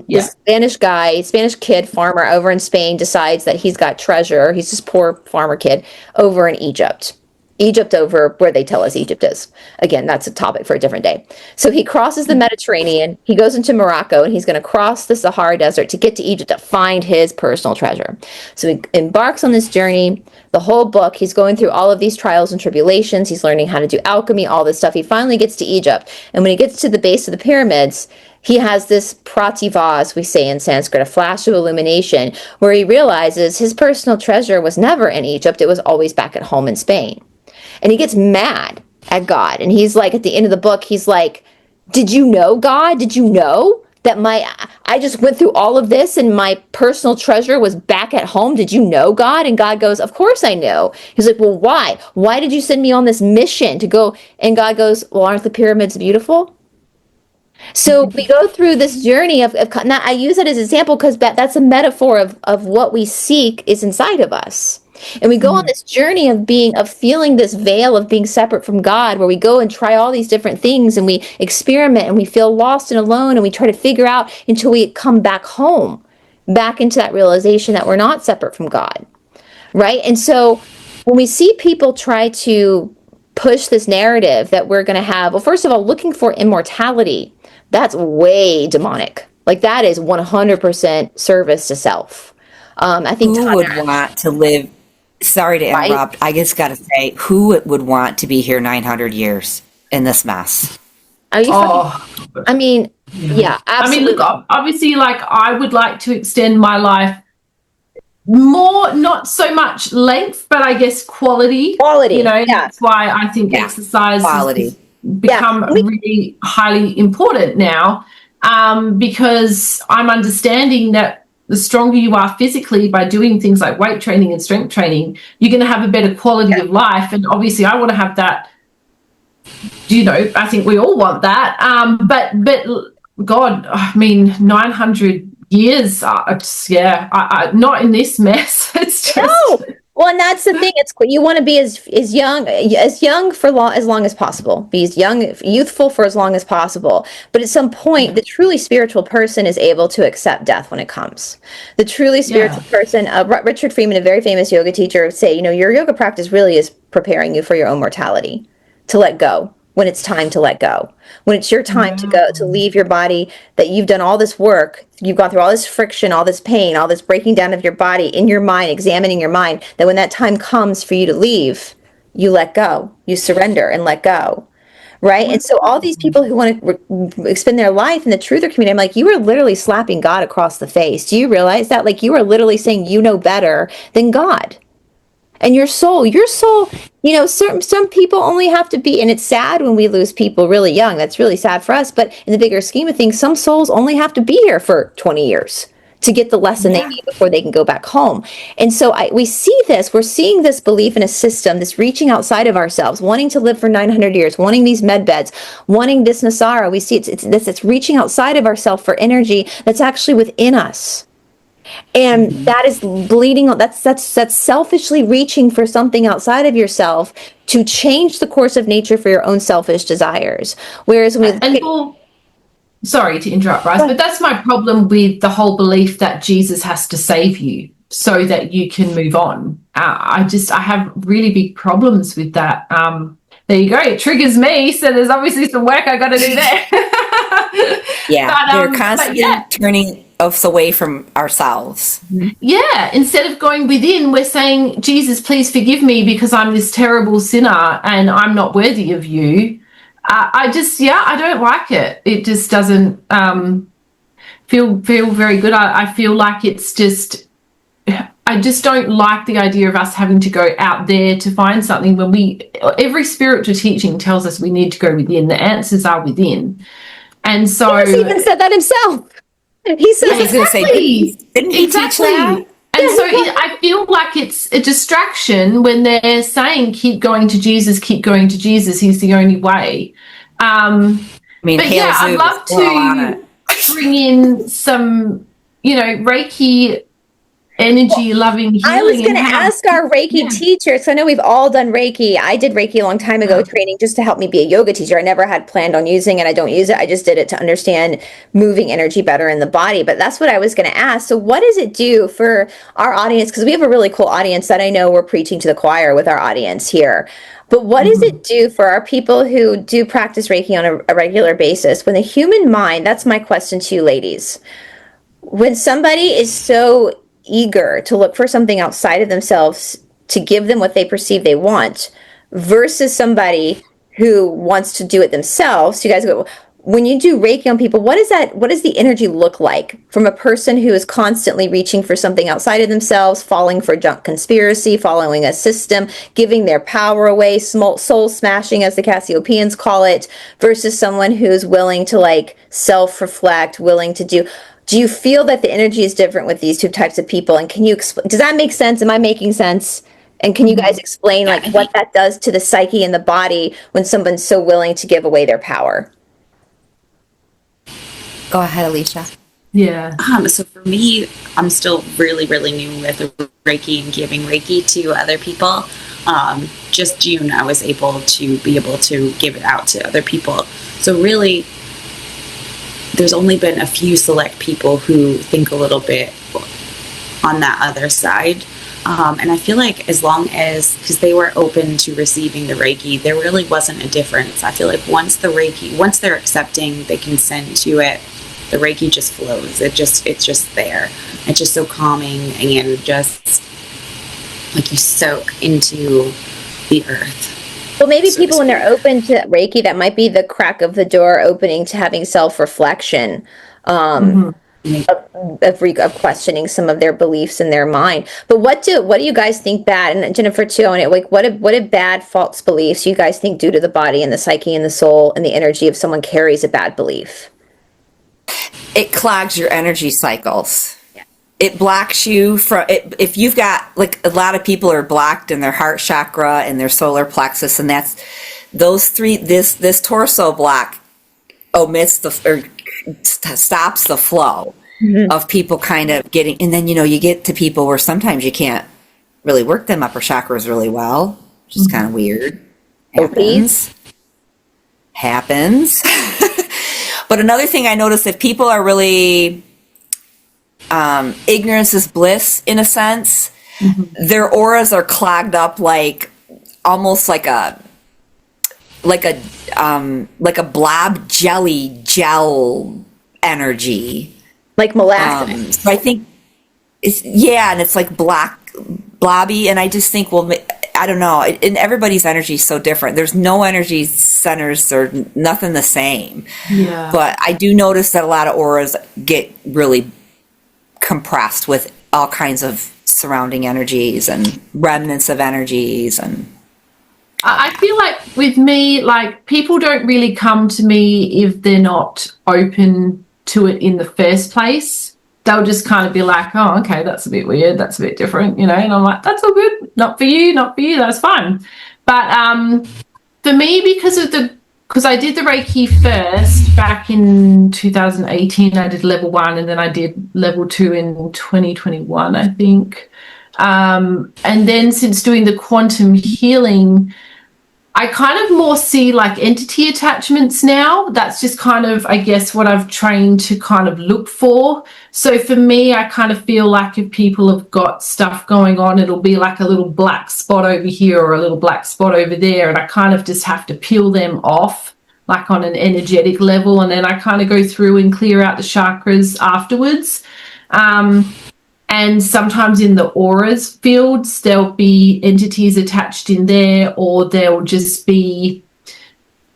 This Spanish kid, farmer over in Spain, decides that he's got treasure. He's this poor farmer kid over in Egypt. Egypt over where they tell us Egypt is. Again, that's a topic for a different day. So he crosses the Mediterranean, he goes into Morocco, and he's going to cross the Sahara Desert to get to Egypt to find his personal treasure. So he embarks on this journey. The whole book, he's going through all of these trials and tribulations. He's learning how to do alchemy, all this stuff. He finally gets to Egypt. And when he gets to the base of the pyramids, he has this prativa, as we say in Sanskrit, a flash of illumination, where he realizes his personal treasure was never in Egypt. It was always back at home in Spain. And he gets mad at God. And he's like, at the end of the book, he's like, did you know, God? Did you know that I just went through all of this and my personal treasure was back at home? Did you know, God? And God goes, of course I know. He's like, well, why? Why did you send me on this mission to go? And God goes, well, aren't the pyramids beautiful? So we go through this journey of now I use that as an example because that's a metaphor of what we seek is inside of us. And we go on this journey of feeling this veil of being separate from God, where we go and try all these different things and we experiment and we feel lost and alone and we try to figure out until we come back home, back into that realization that we're not separate from God, right? And so when we see people try to push this narrative that we're going to have, well, first of all, looking for immortality, that's way demonic. Like that is 100% service to self. I think who would want to live? Sorry to interrupt. Right? I just got to say, who would want to be here 900 years in this mess? Are you I mean, yeah, absolutely. I mean, look, obviously, like I would like to extend my life more, not so much length, but I guess quality. You know, that's why I think exercise has become really highly important now, because I'm understanding that the stronger you are physically by doing things like weight training and strength training, you're going to have a better quality of life. And obviously I want to have that, you know, I think we all want that. But God, I mean, 900 years, not in this mess. It's just... No. Well, and that's the thing. It's you want to be as young for as long as possible. Be as youthful for as long as possible. But at some point, the truly spiritual person is able to accept death when it comes. The truly spiritual person, Richard Freeman, a very famous yoga teacher, would say, you know, your yoga practice really is preparing you for your own mortality, to let go when it's time to let go. When it's your time to go, to leave your body, that you've done all this work, you've gone through all this friction, all this pain, all this breaking down of your body in your mind, examining your mind, that when that time comes for you to leave, you let go, you surrender and let go, right? And so all these people who want to spend their life in the truther community, I'm like, you are literally slapping God across the face. Do you realize that? Like, you are literally saying you know better than God. And your soul, you know, some people only have to be, and it's sad when we lose people really young. That's really sad for us. But in the bigger scheme of things, some souls only have to be here for 20 years to get the lesson they need before they can go back home. And so we're seeing this belief in a system, this reaching outside of ourselves, wanting to live for 900 years, wanting these med beds, wanting this Nasara. We see it's reaching outside of ourselves for energy that's actually within us. And that is bleeding. That's selfishly reaching for something outside of yourself to change the course of nature for your own selfish desires. Whereas sorry to interrupt, Brice, but that's my problem with the whole belief that Jesus has to save you. so that you can move on. I have really big problems with that. There you go. It triggers me. So there's obviously some work I got to do there. Yeah, they're constantly turning us away from ourselves. Yeah, instead of going within, we're saying, Jesus, please forgive me because I'm this terrible sinner and I'm not worthy of you. I don't like it. It just doesn't feel very good. I feel like it's just, I just don't like the idea of us having to go out there to find something when every spiritual teaching tells us we need to go within. The answers are within. And so he even said that himself. He said, I was going to say, didn't he teach that? And so I feel like it's a distraction when they're saying, keep going to Jesus, he's the only way. I'd love to bring in some, Reiki energy, loving healing. I was going to ask our Reiki teacher, so I know we've all done Reiki. I did Reiki a long time ago, training just to help me be a yoga teacher. I never had planned on using it. I don't use it. I just did it to understand moving energy better in the body. But that's what I was going to ask. So what does it do for our audience? Because we have a really cool audience that I know we're preaching to the choir with our audience here. But what does it do for our people who do practice Reiki on a regular basis? When the human mind, that's my question to you ladies. When somebody is so eager to look for something outside of themselves to give them what they perceive they want versus somebody who wants to do it themselves. So you guys go, when you do Reiki on people, what does the energy look like from a person who is constantly reaching for something outside of themselves, falling for junk conspiracy, following a system, giving their power away, soul smashing, as the Cassiopeans call it, versus someone who's willing to self-reflect, willing to do you feel that the energy is different with these two types of people? And can you explain, does that make sense? Am I making sense? And can you guys explain what that does to the psyche and the body when someone's so willing to give away their power? Go ahead, Alicia. Yeah. So for me, I'm still really, really new with Reiki and giving Reiki to other people. Just June, I was able to give it out to other people. So really, there's only been a few select people who think a little bit on that other side. And I feel like as long as, because they were open to receiving the Reiki, there really wasn't a difference. I feel like once they're accepting, they consent to it, the Reiki just flows. It's just there. It's just so calming and just like you soak into the earth. Well, maybe people, when they're open to Reiki, that might be the crack of the door opening to having self-reflection of questioning some of their beliefs in their mind. But what do you guys think bad? And Jennifer, too, on it, what did bad false beliefs you guys think do to the body and the psyche and the soul and the energy if someone carries a bad belief? It clogs your energy cycles. It blocks you from it. If you've got, a lot of people are blocked in their heart chakra and their solar plexus, and that's those three. This torso block omits stops the flow of people kind of getting, and then you get to people where sometimes you can't really work them upper chakras really well, which is kind of weird. Happens. But another thing I noticed, that people are really ignorance is bliss in a sense. Their auras are clogged up almost like a blob jelly gel energy, like molasses. So I think and it's like blobby, and I just think, well, I don't know, and everybody's energy is so different. There's no energy centers or nothing the same. Yeah. But I do notice that a lot of auras get really compressed with all kinds of surrounding energies and remnants of energies. And I feel like with me, people don't really come to me if they're not open to it in the first place. They'll just kind of be like, oh, okay, that's a bit weird, that's a bit different, and I'm like, that's all good, not for you, that's fine. But for me, because I did the Reiki first back in 2018, I did level 1, and then I did level 2 in 2021, I think. And then since doing the quantum healing, I kind of more see like entity attachments now. That's just kind of, I guess, what I've trained to kind of look for. So for me, I kind of feel like if people have got stuff going on, it'll be like a little black spot over here or a little black spot over there. And I kind of just have to peel them off, like on an energetic level. And then I kind of go through and clear out the chakras afterwards. And sometimes in the auras fields, there'll be entities attached in there, or there'll just be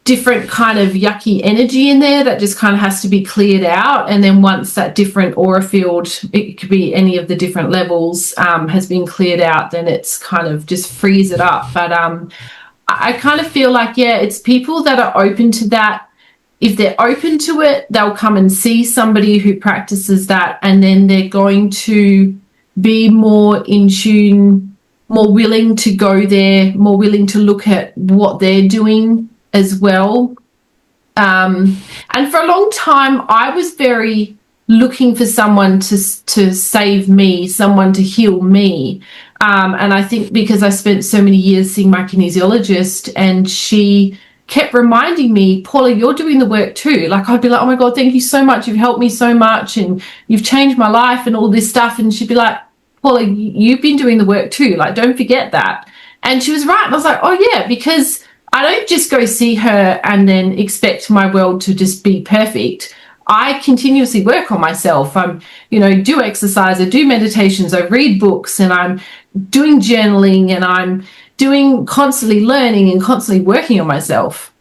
different kind of yucky energy in there that just kind of has to be cleared out. And then once that different aura field, it could be any of the different levels, has been cleared out, then it's kind of just frees it up. But I kind of feel like, yeah, it's people that are open to that. If they're open to it, they'll come and see somebody who practices that, and then they're going to be more in tune, more willing to go there, more willing to look at what they're doing as well. And for a long time, I was very looking for someone to save me, someone to heal me. And I think because I spent so many years seeing my kinesiologist, and she kept reminding me, Paula, you're doing the work too. Like, I'd be like, oh my God, thank you so much. You've helped me so much and you've changed my life and all this stuff. And she'd be like, Paula, you've been doing the work too. Like, don't forget that. And she was right. And I was like, oh yeah, because I don't just go see her and then expect my world to just be perfect. I continuously work on myself. Do exercise, I do meditations, I read books, and I'm doing journaling, and I'm doing constantly learning and constantly working on myself.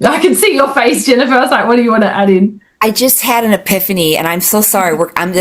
I can see your face, Jennifer. I was like, what do you want to add in? I just had an epiphany, and I'm so sorry. I'm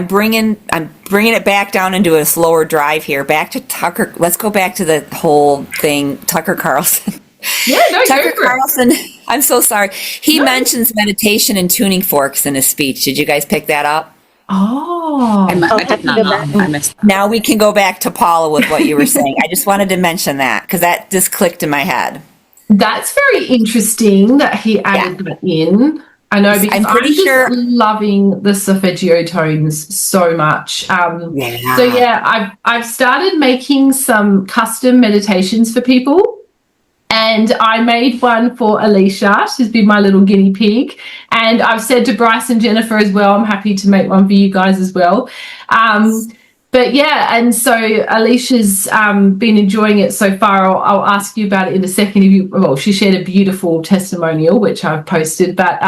bringing it back down into a slower drive here. Back to Tucker. Let's go back to the whole thing. Tucker Carlson. Yeah, no, Tucker Carlson. I'm so sorry. He mentions meditation and tuning forks in his speech. Did you guys pick that up? Oh, I did not know. I missed that. Now we can go back to Paula with what you were saying. I just wanted to mention that because that just clicked in my head. That's very interesting that he added that in. I know, because I'm just loving the solfeggio tones so much. So yeah, I've started making some custom meditations for people. And I made one for Alicia. She's been my little guinea pig. And I've said to Brice and Jennifer as well, I'm happy to make one for you guys as well. But yeah, and so Alicia's been enjoying it so far. I'll ask you about it in a second. She shared a beautiful testimonial, which I've posted. But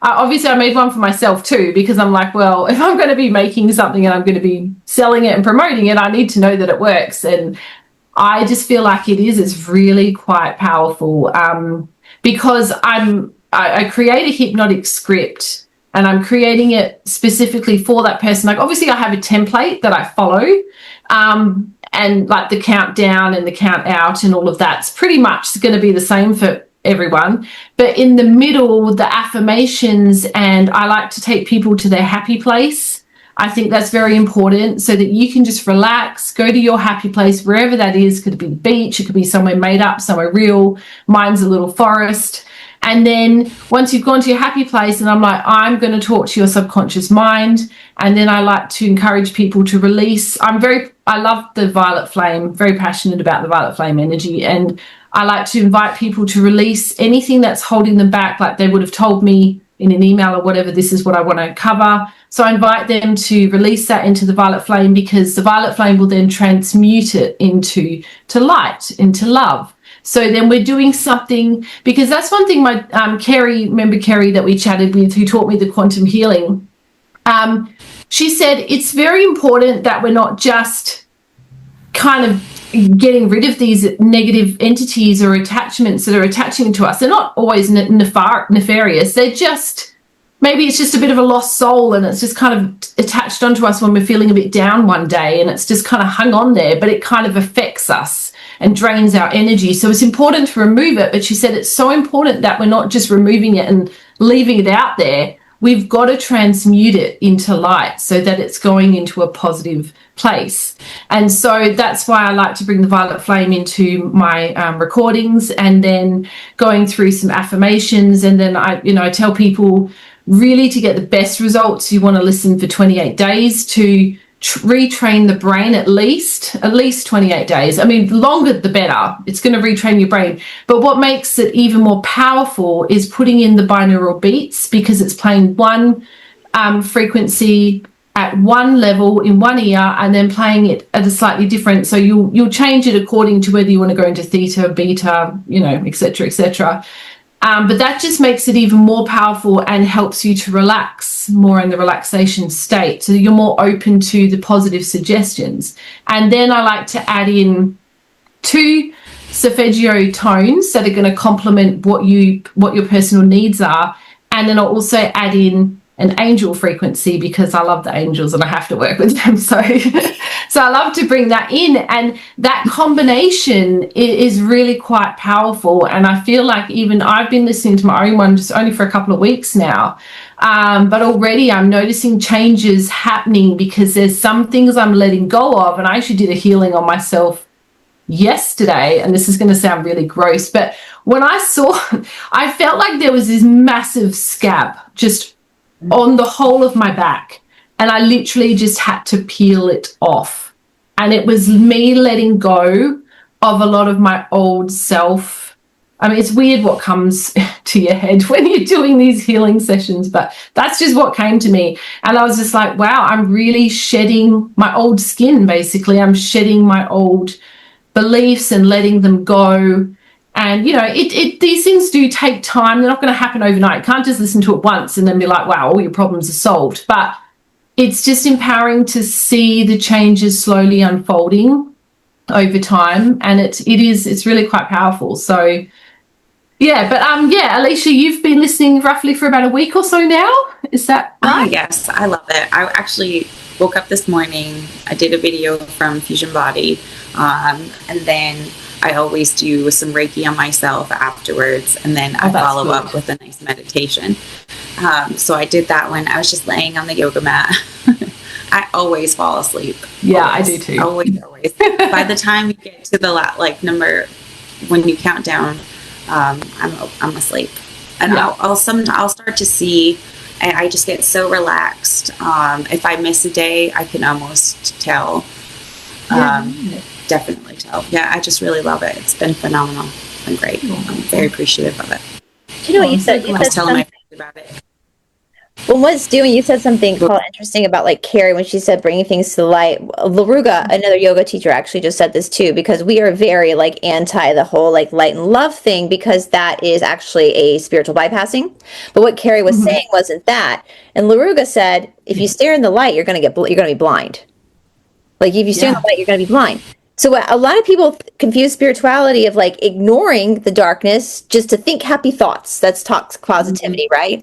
obviously I made one for myself too, because I'm like, well, if I'm going to be making something and I'm going to be selling it and promoting it, I need to know that it works. And I just feel like it's really quite powerful, because I create a hypnotic script, and I'm creating it specifically for that person. Like, obviously I have a template that I follow, and like the countdown and the count out and all of that's pretty much going to be the same for everyone. But in the middle, the affirmations, and I like to take people to their happy place. I think that's very important, so that you can just relax, go to your happy place, wherever that is. Could be the beach, it could be somewhere made up, somewhere real. Mine's a little forest. And then once you've gone to your happy place, and I'm like, I'm going to talk to your subconscious mind. And then I like to encourage people to release. I love the violet flame, very passionate about the violet flame energy. And I like to invite people to release anything that's holding them back, like they would have told me in an email or whatever, this is what I want to cover. So I invite them to release that into the violet flame, because the violet flame will then transmute it into light, into love. So then we're doing something, because that's one thing my Kerry that we chatted with, who taught me the quantum healing, she said it's very important that we're not just kind of getting rid of these negative entities or attachments that are attaching to us. They're not always nefarious. They're just, maybe it's just a bit of a lost soul, and it's just kind of attached onto us when we're feeling a bit down one day, and it's just kind of hung on there, but it kind of affects us and drains our energy. So it's important to remove it. But she said it's so important that we're not just removing it and leaving it out there. We've got to transmute it into light so that it's going into a positive place. And so that's why I like to bring the violet flame into my recordings, and then going through some affirmations. And then I tell people, really, to get the best results, you want to listen for 28 days to retrain the brain at least 28 days. I mean, longer the better. It's going to retrain your brain. But what makes it even more powerful is putting in the binaural beats, because it's playing one frequency at one level in one ear and then playing it at a slightly different. So you'll change it according to whether you want to go into theta, beta, etc., etc. But that just makes it even more powerful and helps you to relax more in the relaxation state, so you're more open to the positive suggestions. And then I like to add in 2 solfeggio tones that are going to complement what your personal needs are. And then I'll also add in an angel frequency, because I love the angels and I have to work with them. So I love to bring that in, and that combination is really quite powerful. And I feel like even I've been listening to my own one just only for a couple of weeks now, but already I'm noticing changes happening, because there's some things I'm letting go of. And I actually did a healing on myself yesterday, and this is going to sound really gross, but when I felt like there was this massive scab just on the whole of my back, and I literally just had to peel it off. And it was me letting go of a lot of my old self. I mean, it's weird what comes to your head when you're doing these healing sessions, but that's just what came to me. And I was just like, wow, I'm really shedding my old skin, basically. I'm shedding my old beliefs and letting them go. And, these things do take time. They're not going to happen overnight. You can't just listen to it once and then be like, wow, all your problems are solved. But it's just empowering to see the changes slowly unfolding over time. And it's really quite powerful. So, yeah. But, Alicia, you've been listening roughly for about a week or so now. Is that right? Yes, I love it. I actually woke up this morning. I did a video from Fusion Body. And then I always do some Reiki on myself afterwards, and then I follow up with a nice meditation. So I did that when I was just laying on the yoga mat. I always fall asleep. Yeah, always. I do too. Always. By the time you get to the number, when you count down, I'm asleep, and I'll start to see. I just get so relaxed. If I miss a day, I can almost tell. Definitely tell. Yeah, I just really love it. It's been phenomenal. It's been great. I'm very apprecitive of it. Do you know what you said? I was telling my friends about it. Well, you said something called interesting about like Carrie when she said bringing things to the light. Laruga, another yoga teacher, actually just said this too, because we are very like anti the whole like light and love thing, because that is actually a spiritual bypassing. But what Carrie was saying wasn't that. And Laruga said, if you stare in the light, you're going to be blind. Like if you stare in the light, you're going to be blind. So a lot of people confuse spirituality of like ignoring the darkness just to think happy thoughts. That's toxic positivity, right?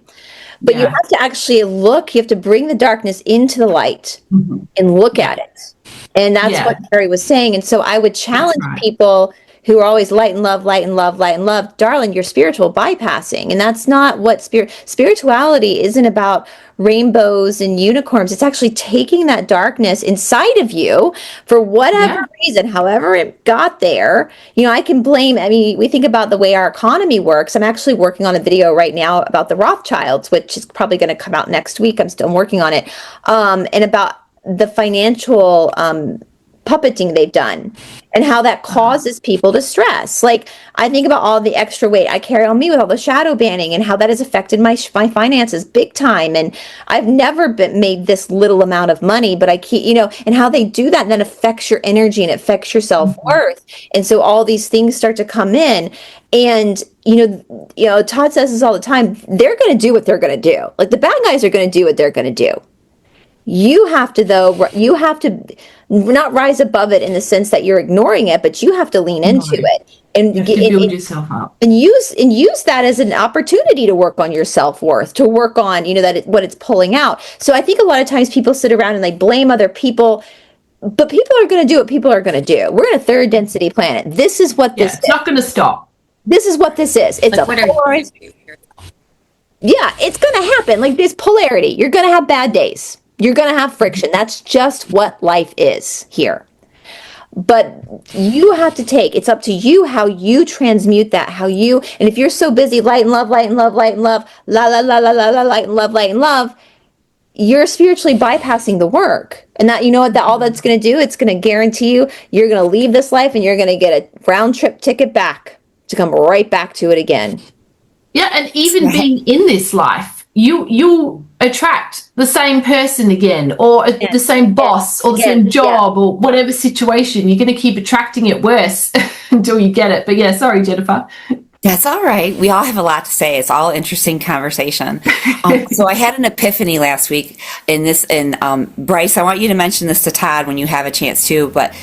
But you have to actually look. You have to bring the darkness into the light and look at it. And that's what Carrie was saying. And so I would challenge people who are always light and love, light and love, light and love. Darling, you're spiritual bypassing. And that's not what spirituality isn't about rainbows and unicorns. It's actually taking that darkness inside of you for whatever reason, however it got there. I can blame, we think about the way our economy works. I'm actually working on a video right now about the Rothschilds, which is probably going to come out next week. I'm still working on it. And about the financial puppeting they've done and how that causes people to stress. Like I think about all the extra weight I carry on me with all the shadow banning and how that has affected my finances big time. And I've never made this little amount of money, but I keep, and how they do that and then affects your energy and it affects your self-worth. And so all these things start to come in. And, Todd says this all the time. They're going to do what they're going to do. Like the bad guys are going to do what they're going to do. You have to not rise above it in the sense that you're ignoring it, but you have to lean into it and build yourself up and use that as an opportunity to work on your self-worth, to work on, what it's pulling out. So I think a lot of times people sit around and they blame other people, but people are going to do what people are going to do. We're in a third density planet. This is what this is. It's not going to stop. This is what this is. It's like, it's going to happen. Like this polarity. You're going to have bad days. You're going to have friction. That's just what life is here. But you have to it's up to you how you transmute that, and if you're so busy, light and love, light and love, light and love, la, la, la, la, la, la, light and love, you're spiritually bypassing the work. And that, you know what, that all that's going to do, it's going to guarantee you're going to leave this life and you're going to get a round trip ticket back to come right back to it again. Yeah, and even being in this life, you'll attract the same person again, or the same boss, or the same job, or whatever situation. You're going to keep attracting it worse until you get it. But yeah, sorry, Jennifer. That's all right. We all have a lot to say. It's all interesting conversation. So I had an epiphany last week and Brice, I want you to mention this to Todd when you have a chance too, but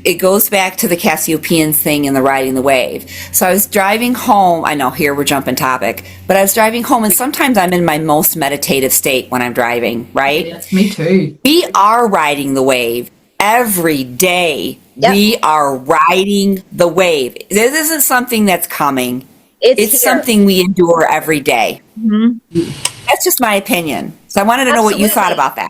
it goes back to the Cassiopeian thing and the riding the wave. So I was driving home. I know here we're jumping topic, but I was driving home, and sometimes I'm in my most meditative state when I'm driving, right? Yes, me too. We are riding the wave every day. Yep. We are riding the wave. This isn't something that's coming. It's something we endure every day. Mm-hmm. That's just my opinion. So I wanted to know what you thought about that.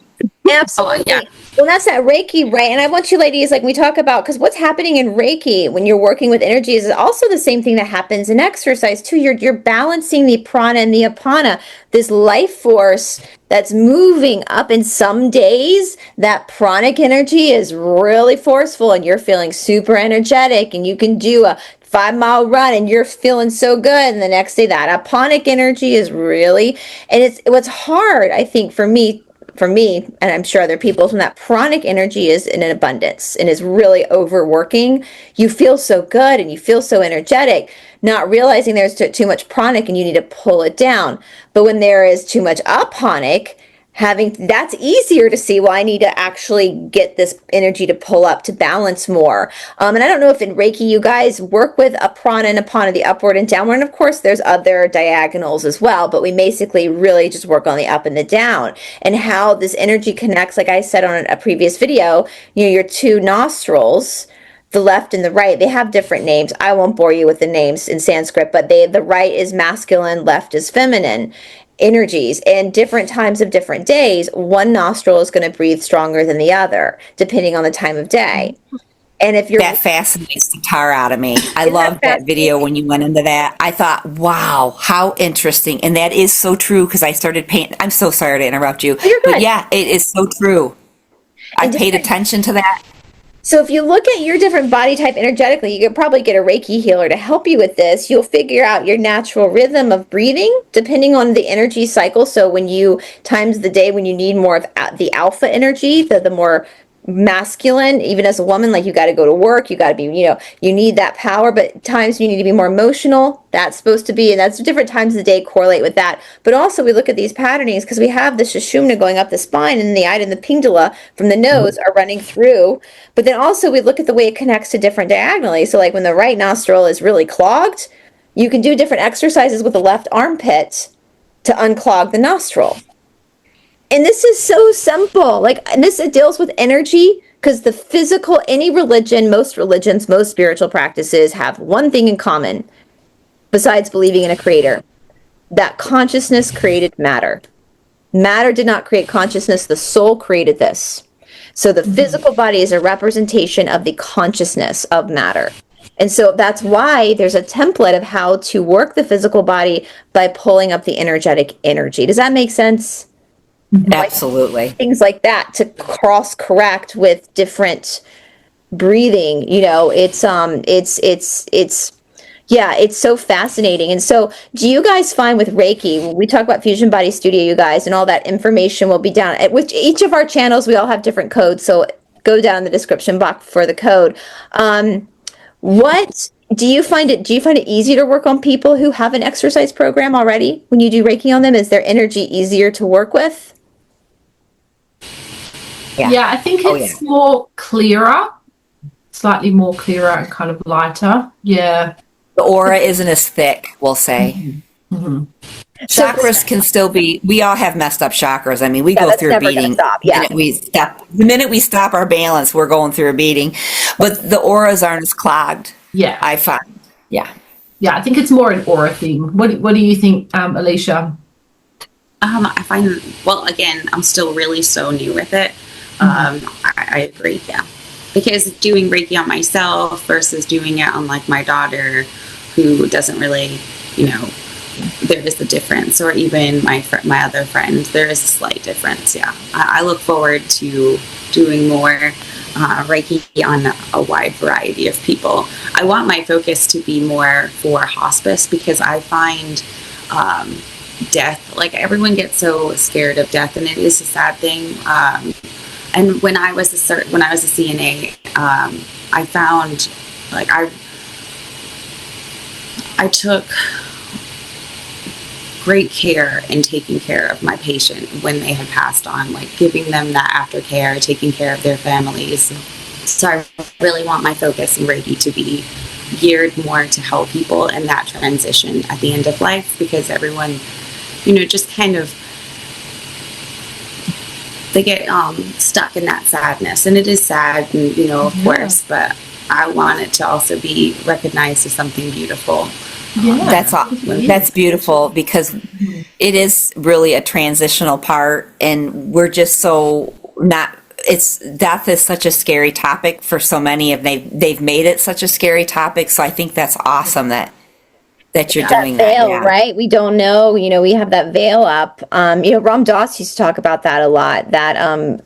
Absolutely. Yeah. Well, that's that Reiki, right? And I want you ladies, like we talk about, because what's happening in Reiki when you're working with energy is also the same thing that happens in exercise too. You're balancing the prana and the apana, this life force that's moving up. And some days that pranic energy is really forceful and you're feeling super energetic, and you can do a 5-mile run and you're feeling so good. And the next day that aponic energy is really, and it's what's hard, I think, for me, and I'm sure other people, when that pranic energy is in an abundance and is really overworking, you feel so good and you feel so energetic, not realizing there's too much pranic and you need to pull it down. But when there is too much aponic, that's easier to see. Well, I need to actually get this energy to pull up to balance more. And I don't know if in Reiki you guys work with a prana and apana, the upward and downward. And of course, there's other diagonals as well, but we basically really just work on the up and the down, and how this energy connects. Like I said on a previous video, your two nostrils, the left and the right, they have different names. I won't bore you with the names in Sanskrit, but the right is masculine, left is feminine energies. And different times of different days, one nostril is going to breathe stronger than the other, depending on the time of day. And if that fascinates the tar out of me. I loved that video when you went into that. I thought, wow, how interesting. And that is so true, because I started painting. I'm so sorry to interrupt you. But yeah, it is so true. I paid attention to that. So if you look at your different body type energetically, you could probably get a Reiki healer to help you with this. You'll figure out your natural rhythm of breathing depending on the energy cycle. So when times the day when you need more of the alpha energy, the more masculine, even as a woman, like you got to go to work, you got to be, you need that power, but times you need to be more emotional, that's supposed to be, and that's different times of the day correlate with that. But also we look at these patternings because we have the Sushumna going up the spine, and the Ida and the Pingala from the nose are running through. But then also we look at the way it connects to different diagonally. So like when the right nostril is really clogged, you can do different exercises with the left armpit to unclog the nostril. And this is so simple. It deals with energy, because the physical, any religion, most religions, most spiritual practices have one thing in common, besides believing in a creator: that consciousness created matter. Matter did not create consciousness. The soul created this. So the physical body is a representation of the consciousness of matter. And so that's why there's a template of how to work the physical body by pulling up the energetic energy. Does that make sense? Absolutely. Things like that to cross correct with different breathing. It's so fascinating. And so do you guys find with Reiki, when we talk about Fusion Body Studio, you guys, and all that information will be down with each of our channels, we all have different codes. So go down in the description box for the code. What do you find it easier to work on people who have an exercise program already? When you do Reiki on them, is their energy easier to work with? Yeah, I think it's more clearer, slightly more clearer and kind of lighter. Yeah. The aura isn't as thick, we'll say. Mm-hmm. Mm-hmm. Chakras can still be, we all have messed up chakras. I mean, we go through a beating. The minute we stop our balance, we're going through a beating. But the auras aren't as clogged. Yeah. I find. Yeah. Yeah, I think it's more an aura thing. What do you think, Alicia? I find, well, again, I'm still really so new with it. I agree, yeah. Because doing Reiki on myself versus doing it on like my daughter, who doesn't really, there is a difference, or even my other friend, there is a slight difference. Yeah, I look forward to doing more Reiki on a wide variety of people. I want my focus to be more for hospice, because I find death, like, everyone gets so scared of death, and it is a sad thing. And when I was a CNA, I found, like, I took great care in taking care of my patient when they had passed on, like giving them that aftercare, taking care of their families. So I really want my focus in Reiki to be geared more to help people in that transition at the end of life, because everyone, just kind of, they get stuck in that sadness, and it is sad, and of course, but I want it to also be recognized as something beautiful. Yeah, that's beautiful, because it is really a transitional part, and we're just so not. Death is such a scary topic for so many, and they've made it such a scary topic. So I think that's awesome that you're doing that. Veil, right? We don't know. We have that veil up. Ram Dass used to talk about that a lot. That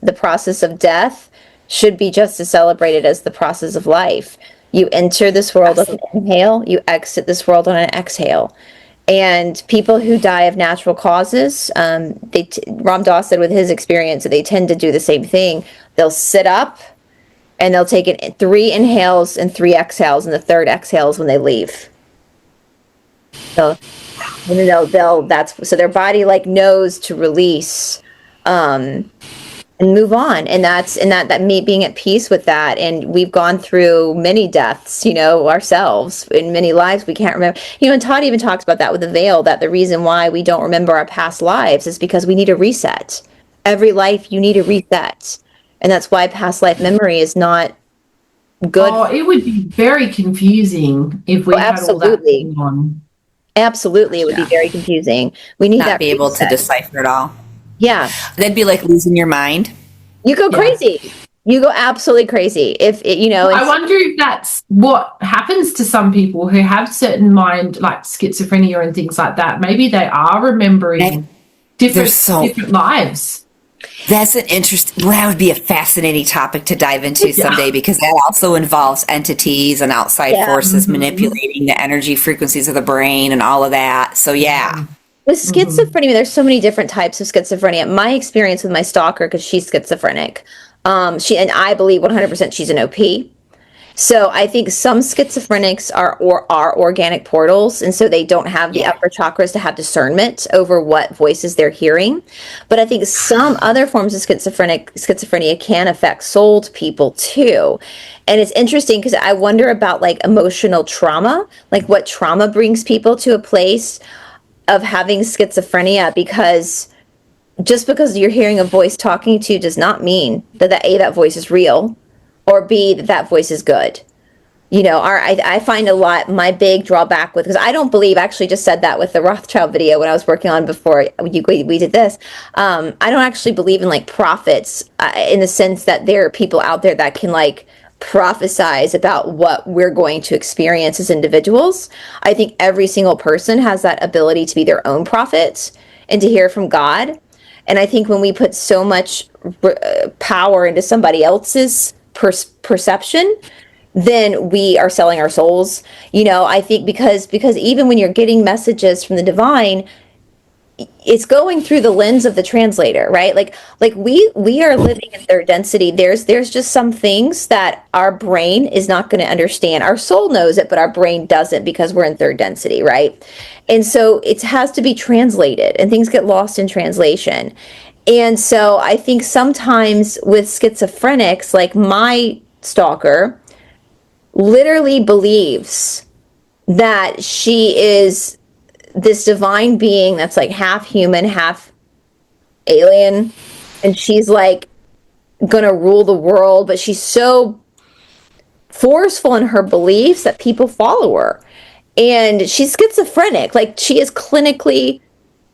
the process of death should be just as celebrated as the process of life. You enter this world with an inhale, you exit this world on an exhale. And people who die of natural causes, Ram Dass said with his experience that they tend to do the same thing. They'll sit up and they'll take 3 inhales and 3 exhales, and the third exhale is when they leave. So so their body like knows to release and move on, and that me being at peace with that. And we've gone through many deaths, ourselves, in many lives we can't remember. And Todd even talks about that with the veil, that the reason why we don't remember our past lives is because we need a reset. Every life you need a reset, and that's why past life memory is not good. Oh, it would be very confusing if we had all that going on. Absolutely, it would be very confusing. We need not be able to decipher it all. Yeah, that'd be like losing your mind. You go crazy. You go absolutely crazy. I wonder if that's what happens to some people who have certain mind, like schizophrenia and things like that. Maybe they are remembering different lives. That's an interesting. That would be a fascinating topic to dive into someday, because that also involves entities and outside forces manipulating the energy frequencies of the brain and all of that. So with schizophrenia, there's so many different types of schizophrenia. My experience with my stalker, because she's schizophrenic, and I believe 100% she's an OP. So I think some schizophrenics are organic portals, and so they don't have the upper chakras to have discernment over what voices they're hearing. But I think some other forms of schizophrenia can affect souled people too. And it's interesting because I wonder about like emotional trauma, like what trauma brings people to a place of having schizophrenia, because just because you're hearing a voice talking to you does not mean that voice is real, or B, that voice is good. I find a lot, my big drawback with, because I don't believe, I actually just said that with the Rothschild video when I was working on before we did this. I don't actually believe in like prophets in the sense that there are people out there that can like prophesize about what we're going to experience as individuals. I think every single person has that ability to be their own prophet and to hear from God. And I think when we put so much power into somebody else's perception, then we are selling our souls. I think because even when you're getting messages from the divine, it's going through the lens of the translator, right? Like we are living in third density. There's just some things that our brain is not going to understand. Our soul knows it, but our brain doesn't, because we're in third density, right? And so it has to be translated, and things get lost in translation. And so I think sometimes with schizophrenics, like my stalker literally believes that she is this divine being that's like half human, half alien, and she's like gonna rule the world, but she's so forceful in her beliefs that people follow her. And she's schizophrenic. Like, she is clinically,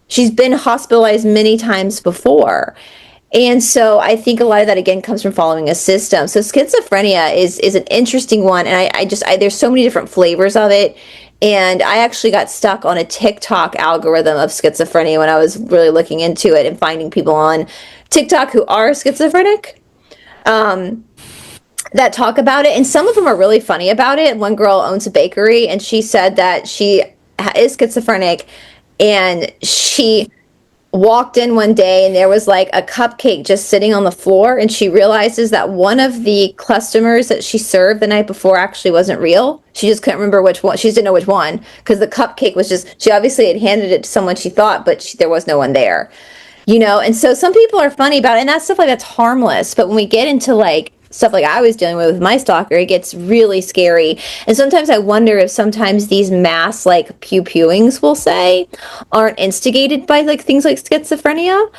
she's been hospitalized many times before. And so I think a lot of that, again, comes from following a system. So schizophrenia is an interesting one. And I there's so many different flavors of it. And I actually got stuck on a TikTok algorithm of schizophrenia when I was really looking into it and finding people on TikTok who are schizophrenic that talk about it. And some of them are really funny about it. One girl owns a bakery, and she said that she is schizophrenic, and she walked in one day and there was like a cupcake just sitting on the floor, and she realizes that one of the customers that she served the night before actually wasn't real. She just couldn't remember which one. She just didn't know which one, because the cupcake was just, she obviously had handed it to someone she thought, but there was no one there, you know? And so some people are funny about it, and that stuff like that's harmless. But when we get into like stuff like I was dealing with my stalker, it gets really scary. And sometimes I wonder if sometimes these mass like pew-pewings, we'll say, aren't instigated by like things like schizophrenia.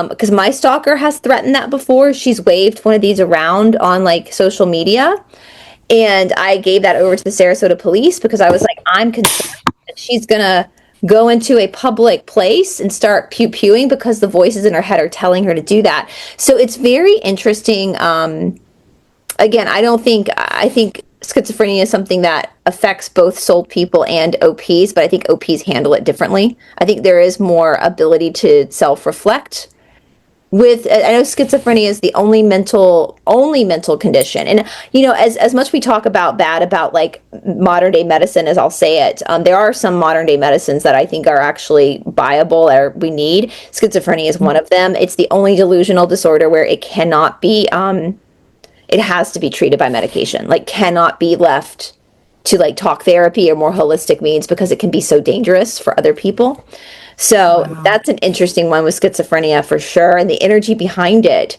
Because my stalker has threatened that before. She's waved one of these around on like social media. And I gave that over to the Sarasota police because I was like, I'm concerned that she's gonna go into a public place and start pew-pewing because the voices in her head are telling her to do that. So it's very interesting. Again, I think schizophrenia is something that affects both soul people and OPs, but I think OPs handle it differently. I think there is more ability to self-reflect. I know schizophrenia is the only mental condition. And, you know, as much we talk about bad about like modern day medicine, as I'll say it, there are some modern day medicines that I think are actually viable or we need. Schizophrenia is one of them. It's the only delusional disorder where it cannot be, it has to be treated by medication, like cannot be left to like talk therapy or more holistic means, because it can be so dangerous for other people. So that's an interesting one with schizophrenia for sure. And the energy behind it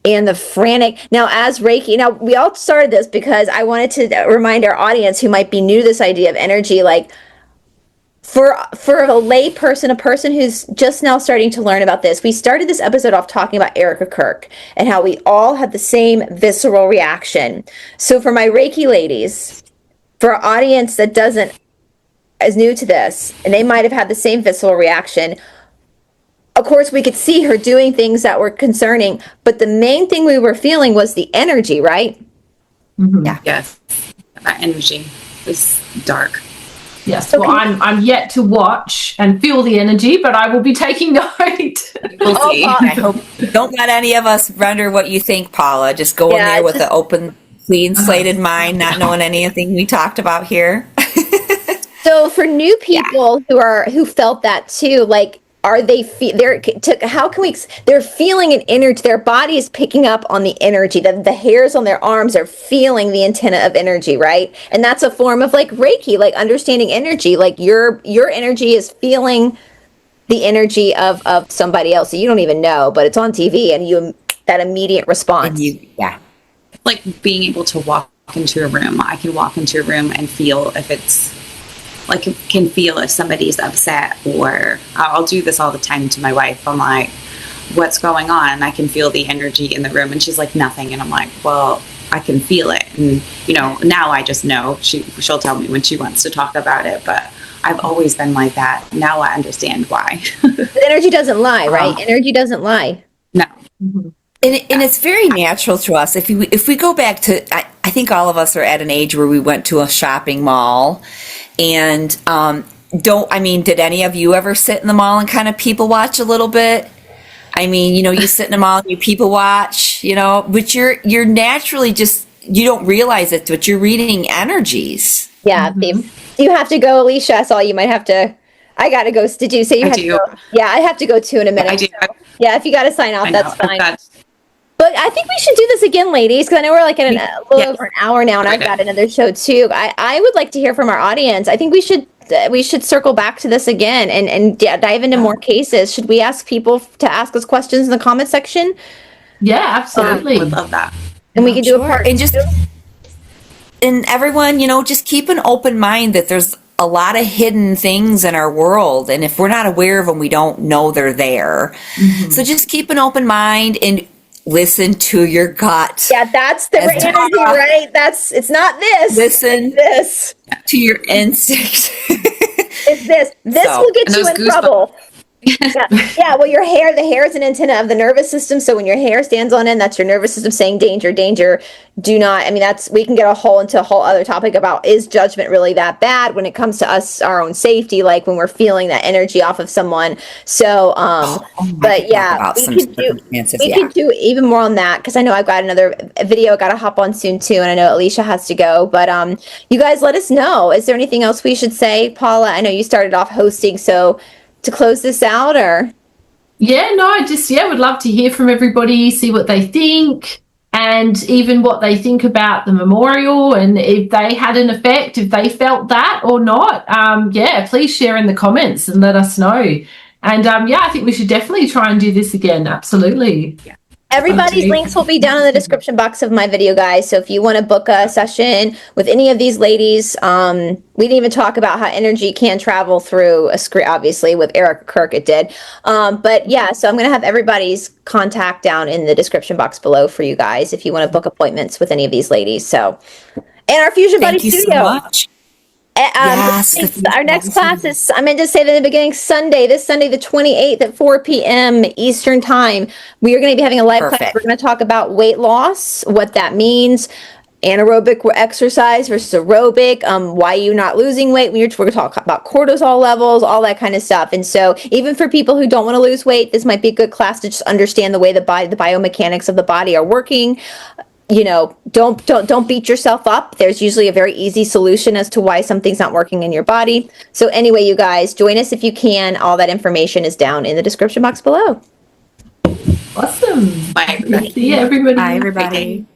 and the frantic. Now, as Reiki, now we all started this because I wanted to remind our audience who might be new to this idea of energy, like for a lay person, a person who's just now starting to learn about this, we started this episode off talking about Erika Kirk and how we all had the same visceral reaction. So for my Reiki ladies, for our audience that is new to this, and they might have had the same visceral reaction, of course, we could see her doing things that were concerning, but the main thing we were feeling was the energy, right? Mm-hmm. Yeah. Yes. That energy was dark. Yes, well, I'm yet to watch and feel the energy, but I will be taking note. We'll see. I hope don't let any of us render what you think, Paula. Just go in there with an open, clean slated mind, not knowing anything we talked about here. So for new people who felt that too, like, are they they're feeling an energy, their body is picking up on the energy, the hairs on their arms are feeling the antenna of energy, right? And that's a form of like Reiki, like understanding energy, like your energy is feeling the energy of somebody else that you don't even know, but it's on TV and you that immediate response. Like being able to walk into a room. I can walk into a room and feel if it's like, can feel if somebody's upset, or I'll do this all the time to my wife. I'm like, what's going on? I can feel the energy in the room. And she's like, nothing. And I'm like, well, I can feel it. And, you know, now I just know she'll tell me when she wants to talk about it. But I've always been like that. Now I understand why. The energy doesn't lie, right? Energy doesn't lie. No. Mm-hmm. And it's very natural to us. If we go back to, I think all of us are at an age where we went to a shopping mall, and did any of you ever sit in the mall and kind of people watch a little bit? I mean, you know, you sit in the mall and you people watch, you know, but you're naturally just, you don't realize it, but you're reading energies. Yeah, you have to go, Alicia. I saw you might have to. I gotta go. Did you say you had to go? Yeah, I have to go too in a minute. I do. So, yeah, if you got to sign off, that's fine. But I think we should do this again, ladies, because I know we're like in a little over an hour now, and I've got another show too. I would like to hear from our audience. I think we should circle back to this again and dive into more cases. Should we ask people to ask us questions in the comment section? Yeah, absolutely. I would love that. And we can do a part. And everyone, you know, just keep an open mind that there's a lot of hidden things in our world, and if we're not aware of them, we don't know they're there. Mm-hmm. So just keep an open mind and listen to your gut. Yeah, that's the energy, right? It's not this. Listen this to your instinct. It's this. This will get you in trouble. Yeah, well, the hair is an antenna of the nervous system. So when your hair stands on end, that's your nervous system saying danger, danger. Do not, I mean, we can get into a whole other topic about, is judgment really that bad when it comes to us, our own safety, like when we're feeling that energy off of someone. So, but yeah, we could do even more on that, because I know I've got another video I got to hop on soon too, and I know Alicia has to go. But you guys let us know. Is there anything else we should say? Paula, I know you started off hosting, so to close this out, or? Yeah, no, would love to hear from everybody, see what they think, and even what they think about the memorial, and if they had an effect, if they felt that or not. Please share in the comments and let us know. And I think we should definitely try and do this again. Absolutely. Yeah. Everybody's links will be down in the description box of my video, guys. So if you want to book a session with any of these ladies, we didn't even talk about how energy can travel through a screen, obviously, with Erika Kirk it did. But yeah, so I'm going to have everybody's contact down in the description box below for you guys if you want to book appointments with any of these ladies. So, and our Fusion Buddy Studio. Thank you so much. Yes, our next class is, I meant to say that in the beginning, this Sunday, the 28th at 4 p.m. Eastern Time. We are going to be having a live class. We're going to talk about weight loss, what that means, anaerobic exercise versus aerobic, why you're not losing weight. We're going to talk about cortisol levels, all that kind of stuff. And so even for people who don't want to lose weight, this might be a good class to just understand the way the biomechanics of the body are working. You know, don't beat yourself up. There's usually a very easy solution as to why something's not working in your body. So anyway, you guys, join us if you can. All that information is down in the description box below. Awesome. Bye, everybody. See you, everybody. Bye, everybody.